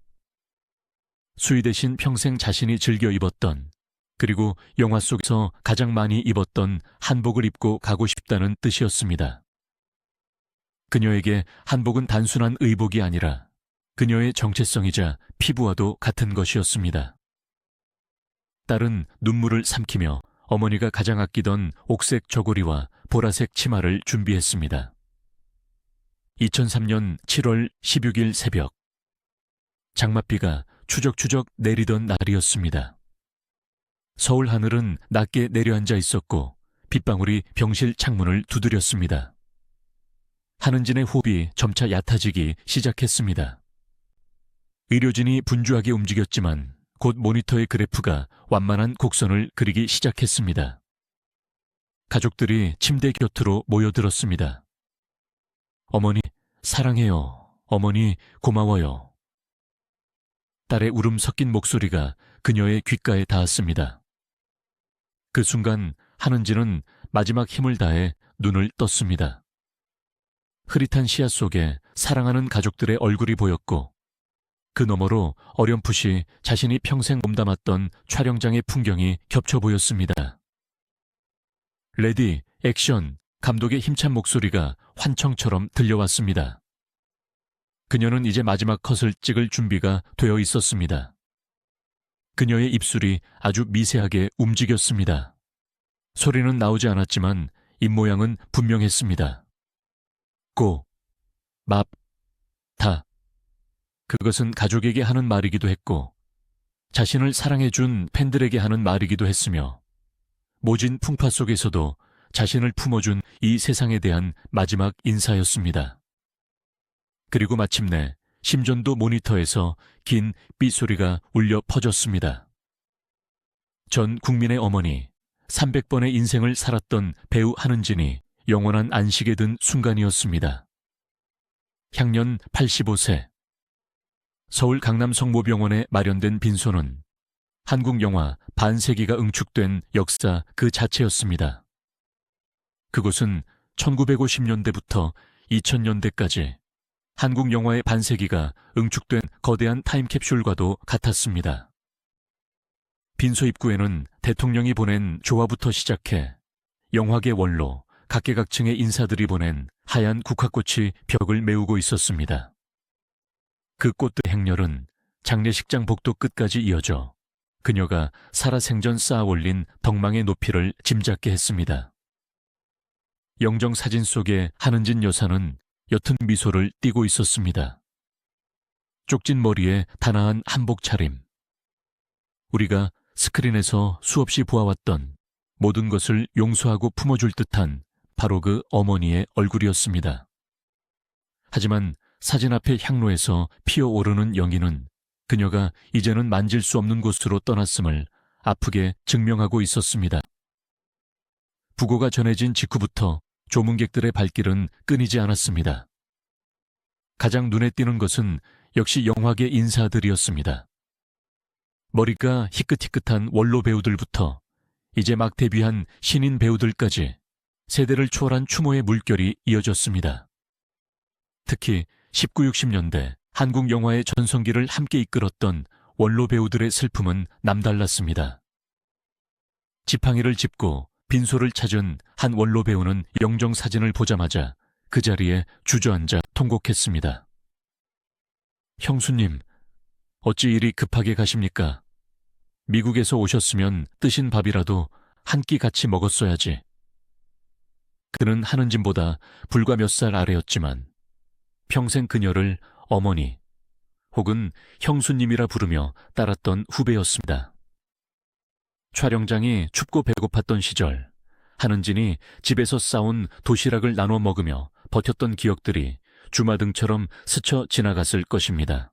S1: 수의 대신 평생 자신이 즐겨 입었던 그리고 영화 속에서 가장 많이 입었던 한복을 입고 가고 싶다는 뜻이었습니다. 그녀에게 한복은 단순한 의복이 아니라 그녀의 정체성이자 피부와도 같은 것이었습니다. 딸은 눈물을 삼키며 어머니가 가장 아끼던 옥색 저고리와 보라색 치마를 준비했습니다. 2003년 7월 16일 새벽, 장맛비가 추적추적 내리던 날이었습니다. 서울 하늘은 낮게 내려앉아 있었고 빗방울이 병실 창문을 두드렸습니다. 한은진의 호흡이 점차 얕아지기 시작했습니다. 의료진이 분주하게 움직였지만 곧 모니터의 그래프가 완만한 곡선을 그리기 시작했습니다. 가족들이 침대 곁으로 모여들었습니다. 어머니, 사랑해요. 어머니, 고마워요. 딸의 울음 섞인 목소리가 그녀의 귓가에 닿았습니다. 그 순간 한은진은 마지막 힘을 다해 눈을 떴습니다. 흐릿한 시야 속에 사랑하는 가족들의 얼굴이 보였고 그 너머로 어렴풋이 자신이 평생 몸담았던 촬영장의 풍경이 겹쳐 보였습니다. 레디, 액션, 감독의 힘찬 목소리가 환청처럼 들려왔습니다. 그녀는 이제 마지막 컷을 찍을 준비가 되어 있었습니다. 그녀의 입술이 아주 미세하게 움직였습니다. 소리는 나오지 않았지만 입모양은 분명했습니다. 고, 맙, 다. 그것은 가족에게 하는 말이기도 했고 자신을 사랑해준 팬들에게 하는 말이기도 했으며 모진 풍파 속에서도 자신을 품어준 이 세상에 대한 마지막 인사였습니다. 그리고 마침내 심전도 모니터에서 긴 삐소리가 울려 퍼졌습니다. 전 국민의 어머니, 300번의 인생을 살았던 배우 한은진이 영원한 안식에 든 순간이었습니다. 향년 85세. 서울 강남성모병원에 마련된 빈소는 한국 영화 반세기가 응축된 역사 그 자체였습니다. 그곳은 1950년대부터 2000년대까지 한국 영화의 반세기가 응축된 거대한 타임캡슐과도 같았습니다. 빈소 입구에는 대통령이 보낸 조화부터 시작해 영화계 원로, 각계각층의 인사들이 보낸 하얀 국화꽃이 벽을 메우고 있었습니다. 그 꽃들 행렬은 장례식장 복도 끝까지 이어져 그녀가 살아생전 쌓아 올린 덕망의 높이를 짐작게 했습니다. 영정 사진 속의 한은진 여사는 옅은 미소를 띠고 있었습니다. 쪽진 머리에 단아한 한복 차림. 우리가 스크린에서 수없이 보아왔던 모든 것을 용서하고 품어줄 듯한 바로 그 어머니의 얼굴이었습니다. 하지만 사진 앞의 향로에서 피어오르는 연기는 그녀가 이제는 만질 수 없는 곳으로 떠났음을 아프게 증명하고 있었습니다. 부고가 전해진 직후부터 조문객들의 발길은 끊이지 않았습니다. 가장 눈에 띄는 것은 역시 영화계 인사들이었습니다. 머리가 희끗희끗한 원로 배우들부터 이제 막 데뷔한 신인 배우들까지 세대를 초월한 추모의 물결이 이어졌습니다. 특히 19, 60년대 한국 영화의 전성기를 함께 이끌었던 원로 배우들의 슬픔은 남달랐습니다. 지팡이를 짚고 빈소를 찾은 한 원로 배우는 영정 사진을 보자마자 그 자리에 주저앉아 통곡했습니다. 형수님, 어찌 이리 급하게 가십니까? 미국에서 오셨으면 뜨신 밥이라도 한 끼 같이 먹었어야지. 그는 한은진보다 불과 몇 살 아래였지만 평생 그녀를 어머니 혹은 형수님이라 부르며 따랐던 후배였습니다. 촬영장이 춥고 배고팠던 시절 한은진이 집에서 싸온 도시락을 나눠 먹으며 버텼던 기억들이 주마등처럼 스쳐 지나갔을 것입니다.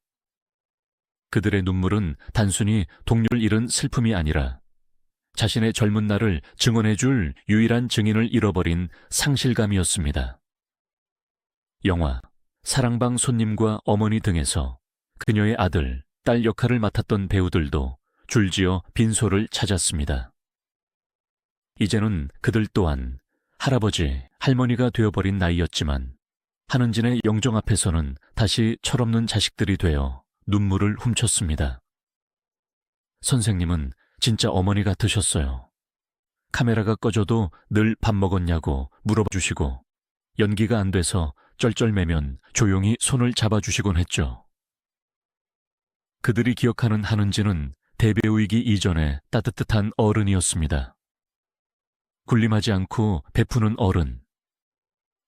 S1: 그들의 눈물은 단순히 동료를 잃은 슬픔이 아니라 자신의 젊은 날을 증언해줄 유일한 증인을 잃어버린 상실감이었습니다. 영화 사랑방 손님과 어머니 등에서 그녀의 아들, 딸 역할을 맡았던 배우들도 줄지어 빈소를 찾았습니다. 이제는 그들 또한 할아버지, 할머니가 되어버린 나이였지만 한은진의 영정 앞에서는 다시 철없는 자식들이 되어 눈물을 훔쳤습니다. 선생님은 진짜 어머니 같으셨어요. 카메라가 꺼져도 늘 밥 먹었냐고 물어봐 주시고 연기가 안 돼서 쩔쩔매면 조용히 손을 잡아주시곤 했죠. 그들이 기억하는 한은진은 대배우이기 이전에 따뜻한 어른이었습니다. 군림하지 않고 베푸는 어른,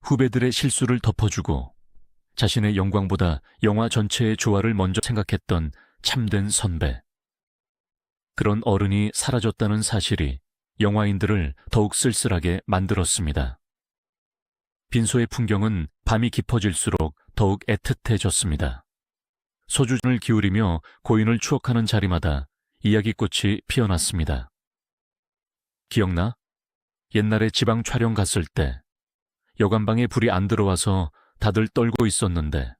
S1: 후배들의 실수를 덮어주고 자신의 영광보다 영화 전체의 조화를 먼저 생각했던 참된 선배. 그런 어른이 사라졌다는 사실이 영화인들을 더욱 쓸쓸하게 만들었습니다. 빈소의 풍경은 밤이 깊어질수록 더욱 애틋해졌습니다. 소주잔을 기울이며 고인을 추억하는 자리마다 이야기꽃이 피어났습니다. 기억나? 옛날에 지방 촬영 갔을 때 여관방에 불이 안 들어와서 다들 떨고 있었는데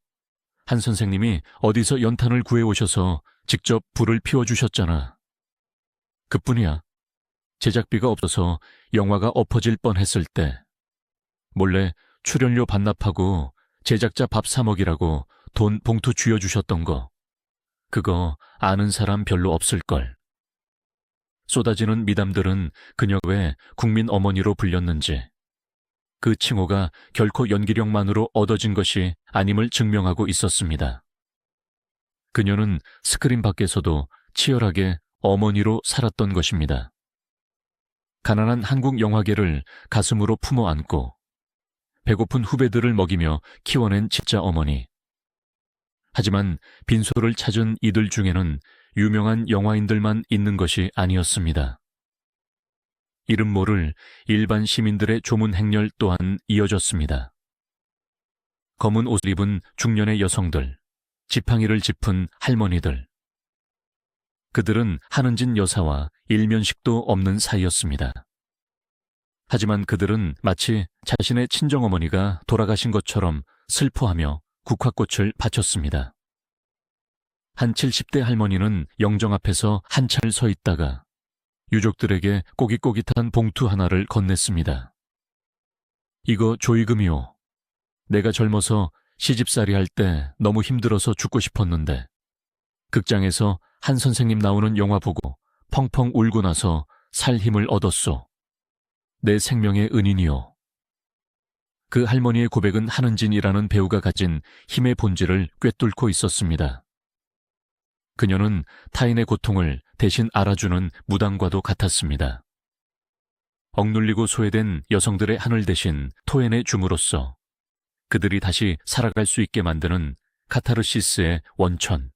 S1: 한 선생님이 어디서 연탄을 구해오셔서 직접 불을 피워주셨잖아. 그뿐이야. 제작비가 없어서 영화가 엎어질 뻔했을 때 몰래 출연료 반납하고 제작자 밥 사 먹이라고 돈 봉투 쥐어주셨던 거. 그거 아는 사람 별로 없을걸. 쏟아지는 미담들은 그녀 왜 국민 어머니로 불렸는지, 그 칭호가 결코 연기력만으로 얻어진 것이 아님을 증명하고 있었습니다. 그녀는 스크린 밖에서도 치열하게 어머니로 살았던 것입니다. 가난한 한국 영화계를 가슴으로 품어 안고 배고픈 후배들을 먹이며 키워낸 진짜 어머니. 하지만 빈소를 찾은 이들 중에는 유명한 영화인들만 있는 것이 아니었습니다. 이름 모를 일반 시민들의 조문 행렬 또한 이어졌습니다. 검은 옷을 입은 중년의 여성들, 지팡이를 짚은 할머니들. 그들은 한은진 여사와 일면식도 없는 사이였습니다. 하지만 그들은 마치 자신의 친정어머니가 돌아가신 것처럼 슬퍼하며 국화꽃을 바쳤습니다. 한 70대 할머니는 영정 앞에서 한참 서 있다가 유족들에게 꼬깃꼬깃한 봉투 하나를 건넸습니다. 이거 조의금이요. 내가 젊어서 시집살이 할 때 너무 힘들어서 죽고 싶었는데 극장에서 한 선생님 나오는 영화 보고 펑펑 울고 나서 살 힘을 얻었소. 내 생명의 은인이요. 그 할머니의 고백은 한은진이라는 배우가 가진 힘의 본질을 꿰뚫고 있었습니다. 그녀는 타인의 고통을 대신 알아주는 무당과도 같았습니다. 억눌리고 소외된 여성들의 하늘 대신 토해내 줌으로써 그들이 다시 살아갈 수 있게 만드는 카타르시스의 원천.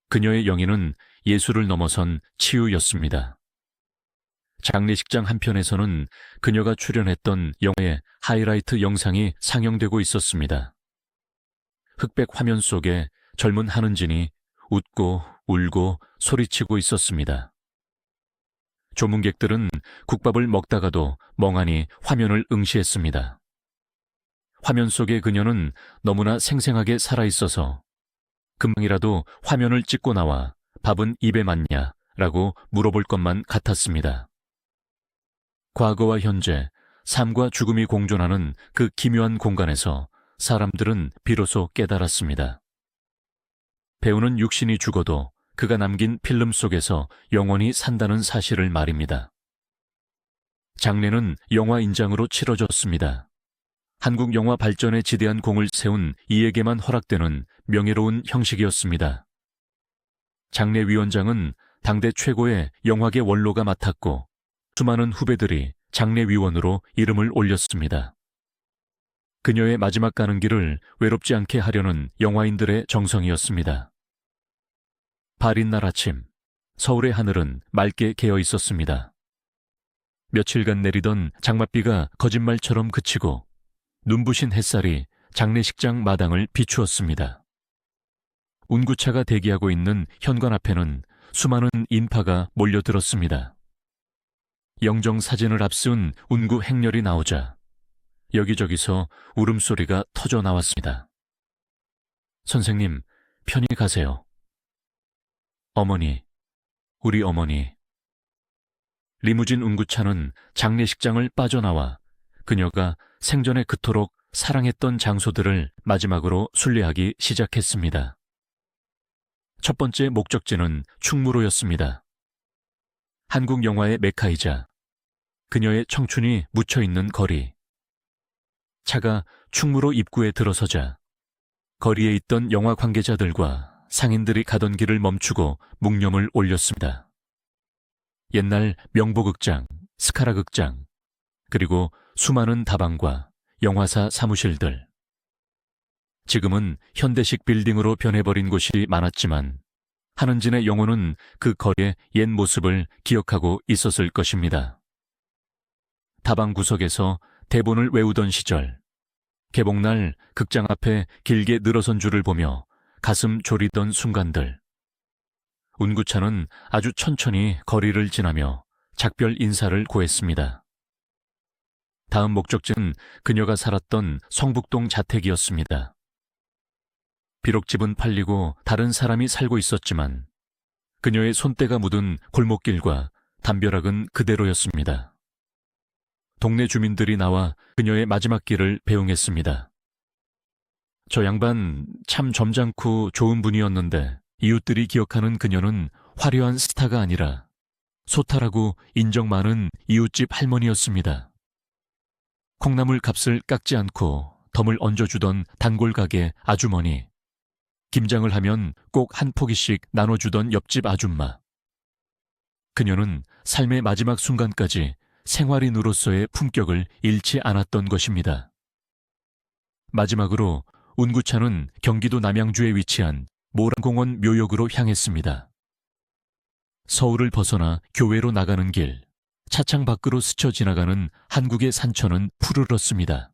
S1: 그녀의 영예는 예술을 넘어선 치유였습니다. 장례식장 한편에서는 그녀가 출연했던 영화의 하이라이트 영상이 상영되고 있었습니다. 흑백 화면 속에 젊은 한은진이 웃고 울고 소리치고 있었습니다. 조문객들은 국밥을 먹다가도 멍하니 화면을 응시했습니다. 화면 속의 그녀는 너무나 생생하게 살아있어서 금방이라도 화면을 찍고 나와 밥은 입에 맞냐? 라고 물어볼 것만 같았습니다. 과거와 현재, 삶과 죽음이 공존하는 그 기묘한 공간에서 사람들은 비로소 깨달았습니다. 배우는 육신이 죽어도 그가 남긴 필름 속에서 영원히 산다는 사실을 말입니다. 장례는 영화 인장으로 치러졌습니다. 한국 영화 발전에 지대한 공을 세운 이에게만 허락되는 명예로운 형식이었습니다. 장례위원장은 당대 최고의 영화계 원로가 맡았고 수많은 후배들이 장례위원으로 이름을 올렸습니다. 그녀의 마지막 가는 길을 외롭지 않게 하려는 영화인들의 정성이었습니다. 발인 날 아침, 서울의 하늘은 맑게 개어 있었습니다. 며칠간 내리던 장맛비가 거짓말처럼 그치고 눈부신 햇살이 장례식장 마당을 비추었습니다. 운구차가 대기하고 있는 현관 앞에는 수많은 인파가 몰려들었습니다. 영정 사진을 앞세운 운구 행렬이 나오자 여기저기서 울음소리가 터져 나왔습니다. 선생님, 편히 가세요. 어머니, 우리 어머니. 리무진 운구차는 장례식장을 빠져나와 그녀가 생전에 그토록 사랑했던 장소들을 마지막으로 순례하기 시작했습니다. 첫 번째 목적지는 충무로였습니다. 한국 영화의 메카이자 그녀의 청춘이 묻혀있는 거리. 차가 충무로 입구에 들어서자 거리에 있던 영화 관계자들과 상인들이 가던 길을 멈추고 묵념을 올렸습니다. 옛날 명보극장, 스카라 극장, 그리고 수많은 다방과 영화사 사무실들. 지금은 현대식 빌딩으로 변해버린 곳이 많았지만 한은진의 영혼은 그 거리의 옛 모습을 기억하고 있었을 것입니다. 다방 구석에서 대본을 외우던 시절, 개봉날 극장 앞에 길게 늘어선 줄을 보며 가슴 졸이던 순간들. 운구차는 아주 천천히 거리를 지나며 작별 인사를 고했습니다. 다음 목적지는 그녀가 살았던 성북동 자택이었습니다. 비록 집은 팔리고 다른 사람이 살고 있었지만 그녀의 손때가 묻은 골목길과 담벼락은 그대로였습니다. 동네 주민들이 나와 그녀의 마지막 길을 배웅했습니다. 저 양반 참 점잖고 좋은 분이었는데 이웃들이 기억하는 그녀는 화려한 스타가 아니라 소탈하고 인정 많은 이웃집 할머니였습니다. 콩나물 값을 깎지 않고 덤을 얹어주던 단골 가게 아주머니, 김장을 하면 꼭 한 포기씩 나눠주던 옆집 아줌마. 그녀는 삶의 마지막 순간까지 생활인으로서의 품격을 잃지 않았던 것입니다. 마지막으로 운구차는 경기도 남양주에 위치한 모란공원 묘역으로 향했습니다. 서울을 벗어나 교외로 나가는 길, 차창 밖으로 스쳐 지나가는 한국의 산천은 푸르렀습니다.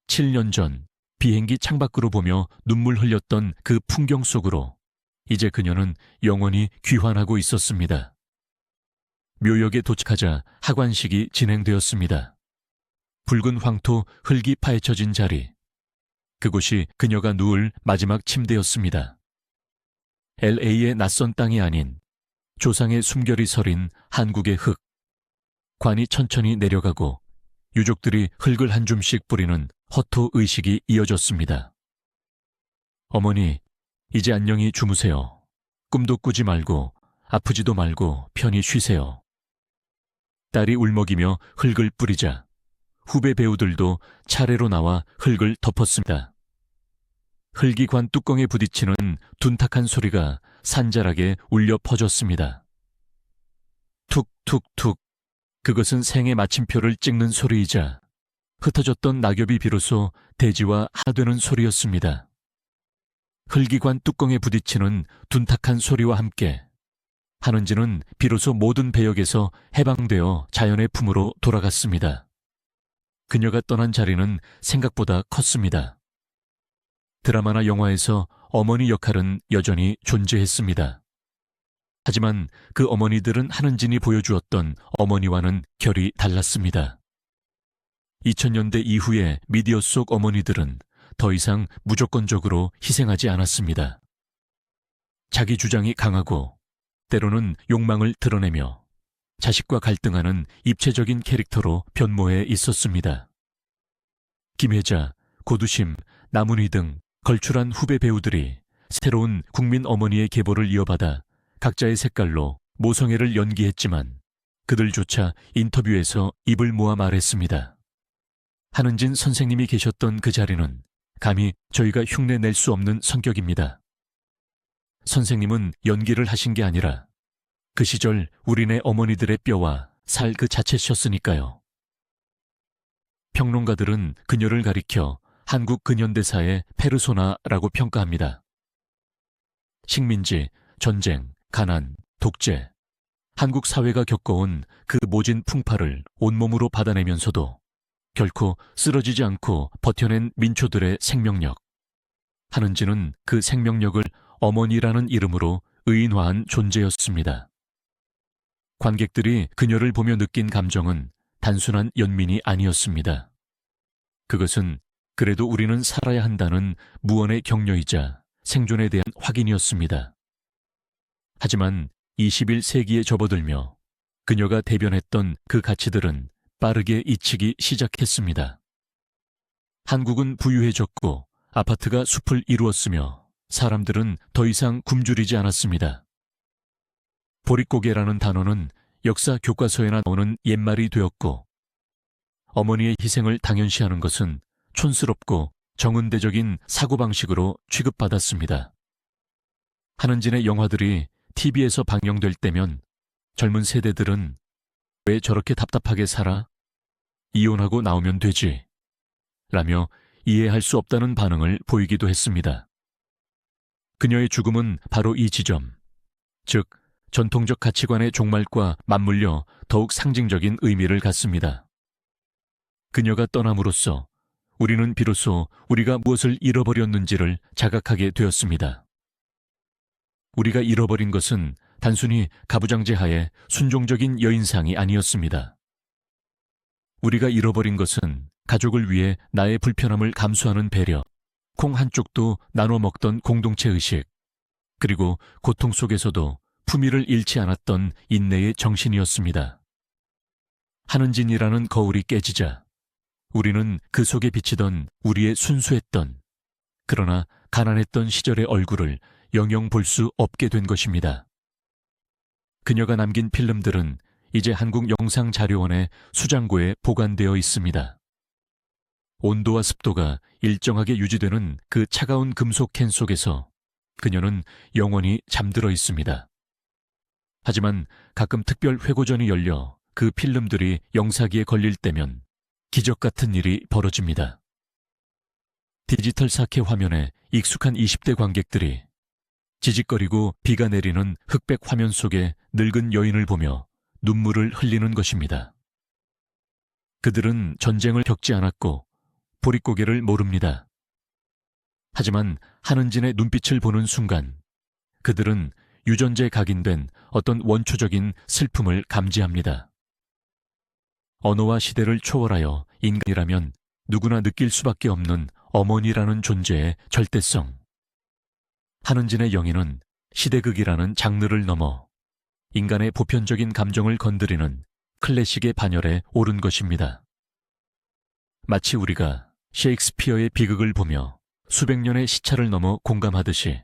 S1: 7년 전 비행기 창밖으로 보며 눈물 흘렸던 그 풍경 속으로 이제 그녀는 영원히 귀환하고 있었습니다. 묘역에 도착하자 하관식이 진행되었습니다. 붉은 황토 흙이 파헤쳐진 자리, 그곳이 그녀가 누울 마지막 침대였습니다. LA의 낯선 땅이 아닌 조상의 숨결이 서린 한국의 흙. 관이 천천히 내려가고 유족들이 흙을 한 줌씩 뿌리는 허토 의식이 이어졌습니다. 어머니, 이제 안녕히 주무세요. 꿈도 꾸지 말고 아프지도 말고 편히 쉬세요. 딸이 울먹이며 흙을 뿌리자 후배 배우들도 차례로 나와 흙을 덮었습니다. 흙이 관 뚜껑에 부딪히는 둔탁한 소리가 산잘하게 울려 퍼졌습니다. 툭툭툭. 그것은 생의 마침표를 찍는 소리이자 흩어졌던 낙엽이 비로소 대지와 하되는 소리였습니다. 흙이 관 뚜껑에 부딪히는 둔탁한 소리와 함께 한은진은 비로소 모든 배역에서 해방되어 자연의 품으로 돌아갔습니다. 그녀가 떠난 자리는 생각보다 컸습니다. 드라마나 영화에서 어머니 역할은 여전히 존재했습니다. 하지만 그 어머니들은 한은진이 보여주었던 어머니와는 결이 달랐습니다. 2000년대 이후의 미디어 속 어머니들은 더 이상 무조건적으로 희생하지 않았습니다. 자기 주장이 강하고 때로는 욕망을 드러내며 자식과 갈등하는 입체적인 캐릭터로 변모해 있었습니다. 김혜자, 고두심, 남은희 등 걸출한 후배 배우들이 새로운 국민 어머니의 계보를 이어받아 각자의 색깔로 모성애를 연기했지만 그들조차 인터뷰에서 입을 모아 말했습니다. 한은진 선생님이 계셨던 그 자리는 감히 저희가 흉내낼 수 없는 성격입니다. 선생님은 연기를 하신 게 아니라 그 시절 우리네 어머니들의 뼈와 살 그 자체셨으니까요. 평론가들은 그녀를 가리켜 한국 근현대사의 페르소나라고 평가합니다. 식민지, 전쟁, 가난, 독재, 한국 사회가 겪어온 그 모진 풍파를 온몸으로 받아내면서도 결코 쓰러지지 않고 버텨낸 민초들의 생명력. 한은진은 그 생명력을 어머니라는 이름으로 의인화한 존재였습니다. 관객들이 그녀를 보며 느낀 감정은 단순한 연민이 아니었습니다. 그것은 그래도 우리는 살아야 한다는 무언의 격려이자 생존에 대한 확인이었습니다. 하지만 21세기에 접어들며 그녀가 대변했던 그 가치들은 빠르게 잊히기 시작했습니다. 한국은 부유해졌고 아파트가 숲을 이루었으며 사람들은 더 이상 굶주리지 않았습니다. 보릿고개라는 단어는 역사 교과서에나 나오는 옛말이 되었고 어머니의 희생을 당연시하는 것은 촌스럽고 정은대적인 사고방식으로 취급받았습니다. 한은진의 영화들이 TV에서 방영될 때면 젊은 세대들은 왜 저렇게 답답하게 살아? 이혼하고 나오면 되지. 라며 이해할 수 없다는 반응을 보이기도 했습니다. 그녀의 죽음은 바로 이 지점, 즉 전통적 가치관의 종말과 맞물려 더욱 상징적인 의미를 갖습니다. 그녀가 떠남으로써 우리는 비로소 우리가 무엇을 잃어버렸는지를 자각하게 되었습니다. 우리가 잃어버린 것은 단순히 가부장제하에 순종적인 여인상이 아니었습니다. 우리가 잃어버린 것은 가족을 위해 나의 불편함을 감수하는 배려, 콩 한쪽도 나눠 먹던 공동체 의식, 그리고 고통 속에서도 품위를 잃지 않았던 인내의 정신이었습니다. 한은진이라는 거울이 깨지자 우리는 그 속에 비치던 우리의 순수했던, 그러나 가난했던 시절의 얼굴을 영영 볼 수 없게 된 것입니다. 그녀가 남긴 필름들은 이제 한국영상자료원의 수장고에 보관되어 있습니다. 온도와 습도가 일정하게 유지되는 그 차가운 금속 캔 속에서 그녀는 영원히 잠들어 있습니다. 하지만 가끔 특별 회고전이 열려 그 필름들이 영사기에 걸릴 때면 기적 같은 일이 벌어집니다. 디지털 4K 화면에 익숙한 20대 관객들이 지직거리고 비가 내리는 흑백 화면 속에 늙은 여인을 보며 눈물을 흘리는 것입니다. 그들은 전쟁을 겪지 않았고 보릿고개를 모릅니다. 하지만 한은진의 눈빛을 보는 순간 그들은 유전자에 각인된 어떤 원초적인 슬픔을 감지합니다. 언어와 시대를 초월하여 인간이라면 누구나 느낄 수밖에 없는 어머니라는 존재의 절대성. 한은진의 영예는 시대극이라는 장르를 넘어 인간의 보편적인 감정을 건드리는 클래식의 반열에 오른 것입니다. 마치 우리가 셰익스피어의 비극을 보며 수백 년의 시차를 넘어 공감하듯이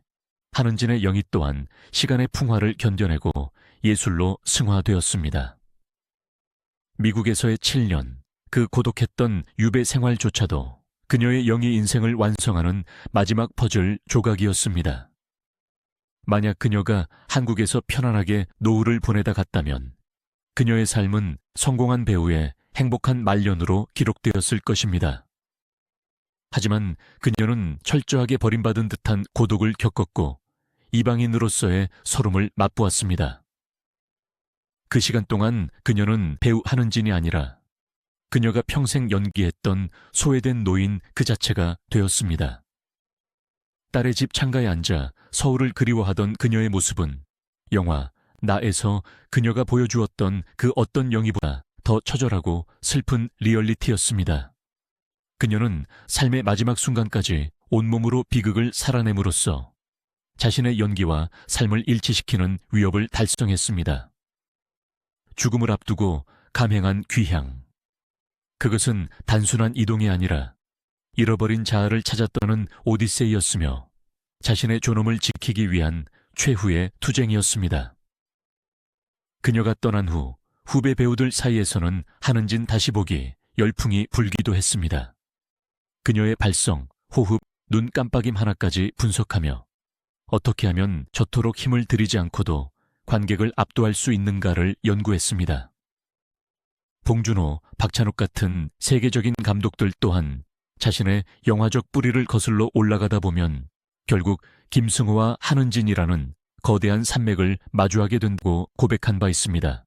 S1: 한은진의 영희 또한 시간의 풍화를 견뎌내고 예술로 승화되었습니다. 미국에서의 7년, 그 고독했던 유배 생활조차도 그녀의 영희 인생을 완성하는 마지막 퍼즐 조각이었습니다. 만약 그녀가 한국에서 편안하게 노후를 보내다 갔다면 그녀의 삶은 성공한 배우의 행복한 말년으로 기록되었을 것입니다. 하지만 그녀는 철저하게 버림받은 듯한 고독을 겪었고 이방인으로서의 서름을 맛보았습니다. 그 시간 동안 그녀는 배우 한은진이 아니라 그녀가 평생 연기했던 소외된 노인 그 자체가 되었습니다. 딸의 집 창가에 앉아 서울을 그리워하던 그녀의 모습은 영화 나에서 그녀가 보여주었던 그 어떤 영희보다 더 처절하고 슬픈 리얼리티였습니다. 그녀는 삶의 마지막 순간까지 온몸으로 비극을 살아냄으로써 자신의 연기와 삶을 일치시키는 위협을 달성했습니다. 죽음을 앞두고 감행한 귀향. 그것은 단순한 이동이 아니라 잃어버린 자아를 찾아 떠는 오디세이였으며 자신의 존엄을 지키기 위한 최후의 투쟁이었습니다. 그녀가 떠난 후 후배 배우들 사이에서는 한은진 다시 보기 열풍이 불기도 했습니다. 그녀의 발성, 호흡, 눈 깜빡임 하나까지 분석하며 어떻게 하면 저토록 힘을 들이지 않고도 관객을 압도할 수 있는가를 연구했습니다. 봉준호, 박찬욱 같은 세계적인 감독들 또한 자신의 영화적 뿌리를 거슬러 올라가다 보면 결국 김승호와 한은진이라는 거대한 산맥을 마주하게 된다고 고백한 바 있습니다.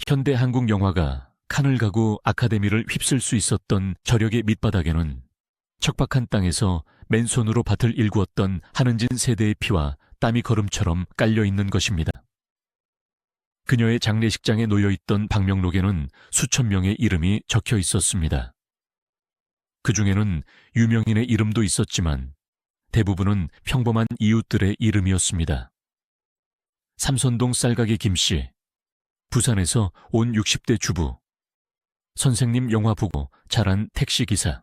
S1: 현대 한국 영화가 칸을 가고 아카데미를 휩쓸 수 있었던 저력의 밑바닥에는 척박한 땅에서 맨손으로 밭을 일구었던 한은진 세대의 피와 땀이 거름처럼 깔려있는 것입니다. 그녀의 장례식장에 놓여있던 방명록에는 수천 명의 이름이 적혀 있었습니다. 그 중에는 유명인의 이름도 있었지만 대부분은 평범한 이웃들의 이름이었습니다. 삼선동 쌀가게 김씨, 부산에서 온 60대 주부, 선생님 영화 보고 자란 택시기사.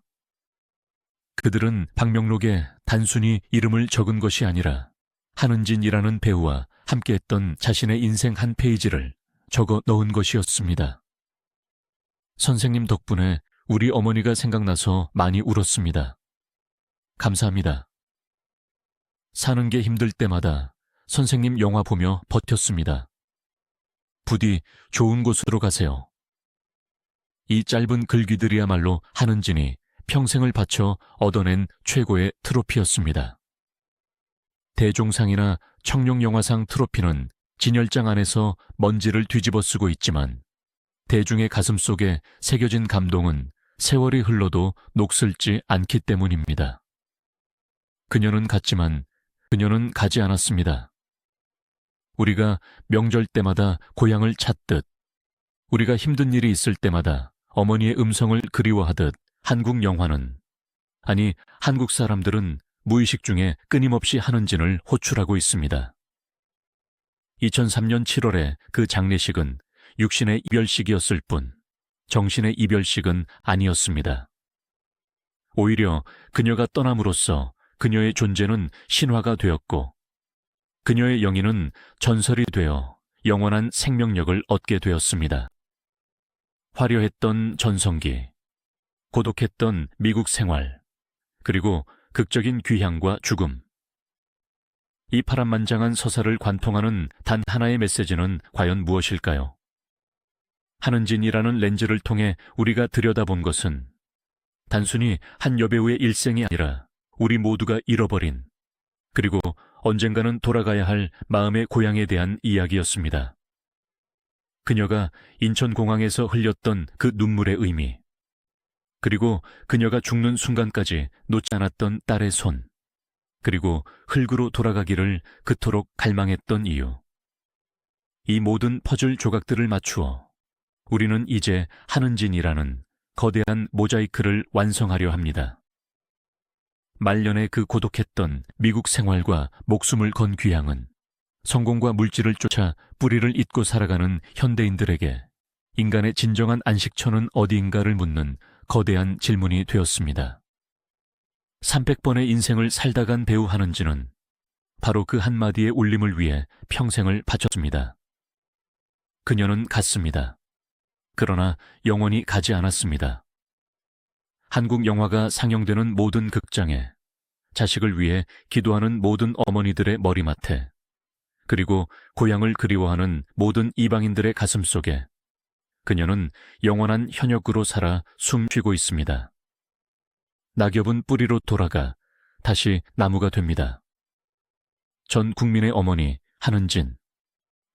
S1: 그들은 방명록에 단순히 이름을 적은 것이 아니라 한은진이라는 배우와 함께했던 자신의 인생 한 페이지를 적어 넣은 것이었습니다. 선생님 덕분에 우리 어머니가 생각나서 많이 울었습니다. 감사합니다. 사는 게 힘들 때마다 선생님 영화 보며 버텼습니다. 부디 좋은 곳으로 가세요. 이 짧은 글귀들이야말로 한은진이 평생을 바쳐 얻어낸 최고의 트로피였습니다. 대종상이나 청룡영화상 트로피는 진열장 안에서 먼지를 뒤집어 쓰고 있지만 대중의 가슴 속에 새겨진 감동은 세월이 흘러도 녹슬지 않기 때문입니다. 그녀는 갔지만 그녀는 가지 않았습니다. 우리가 명절 때마다 고향을 찾듯, 우리가 힘든 일이 있을 때마다 어머니의 음성을 그리워하듯 한국 영화는, 아니 한국 사람들은 무의식 중에 끊임없이 한은진을 호출하고 있습니다. 2003년 7월에 그 장례식은 육신의 이별식이었을 뿐 정신의 이별식은 아니었습니다. 오히려 그녀가 떠남으로써 그녀의 존재는 신화가 되었고 그녀의 영인은 전설이 되어 영원한 생명력을 얻게 되었습니다. 화려했던 전성기, 고독했던 미국 생활, 그리고 극적인 귀향과 죽음. 이 파란만장한 서사를 관통하는 단 하나의 메시지는 과연 무엇일까요? 한은진이라는 렌즈를 통해 우리가 들여다본 것은 단순히 한 여배우의 일생이 아니라 우리 모두가 잃어버린, 그리고 언젠가는 돌아가야 할 마음의 고향에 대한 이야기였습니다. 그녀가 인천공항에서 흘렸던 그 눈물의 의미, 그리고 그녀가 죽는 순간까지 놓지 않았던 딸의 손, 그리고 흙으로 돌아가기를 그토록 갈망했던 이유. 이 모든 퍼즐 조각들을 맞추어 우리는 이제 한은진이라는 거대한 모자이크를 완성하려 합니다. 말년에 그 고독했던 미국 생활과 목숨을 건 귀향은 성공과 물질을 쫓아 뿌리를 잇고 살아가는 현대인들에게 인간의 진정한 안식처는 어디인가를 묻는 거대한 질문이 되었습니다. 300번의 인생을 살다 간 배우 한은진은 바로 그 한마디의 울림을 위해 평생을 바쳤습니다. 그녀는 갔습니다. 그러나 영원히 가지 않았습니다. 한국 영화가 상영되는 모든 극장에, 자식을 위해 기도하는 모든 어머니들의 머리맡에, 그리고 고향을 그리워하는 모든 이방인들의 가슴 속에 그녀는 영원한 현역으로 살아 숨쉬고 있습니다. 낙엽은 뿌리로 돌아가 다시 나무가 됩니다. 전 국민의 어머니 한은진,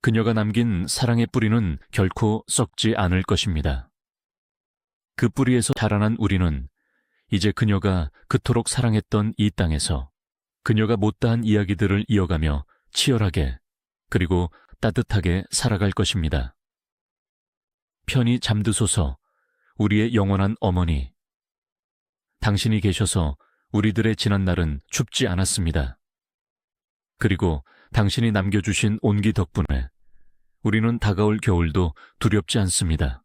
S1: 그녀가 남긴 사랑의 뿌리는 결코 썩지 않을 것입니다. 그 뿌리에서 자라난 우리는 이제 그녀가 그토록 사랑했던 이 땅에서 그녀가 못다한 이야기들을 이어가며 치열하게 그리고 따뜻하게 살아갈 것입니다. 편히 잠드소서, 우리의 영원한 어머니. 당신이 계셔서 우리들의 지난 날은 춥지 않았습니다. 그리고 당신이 남겨주신 온기 덕분에 우리는 다가올 겨울도 두렵지 않습니다.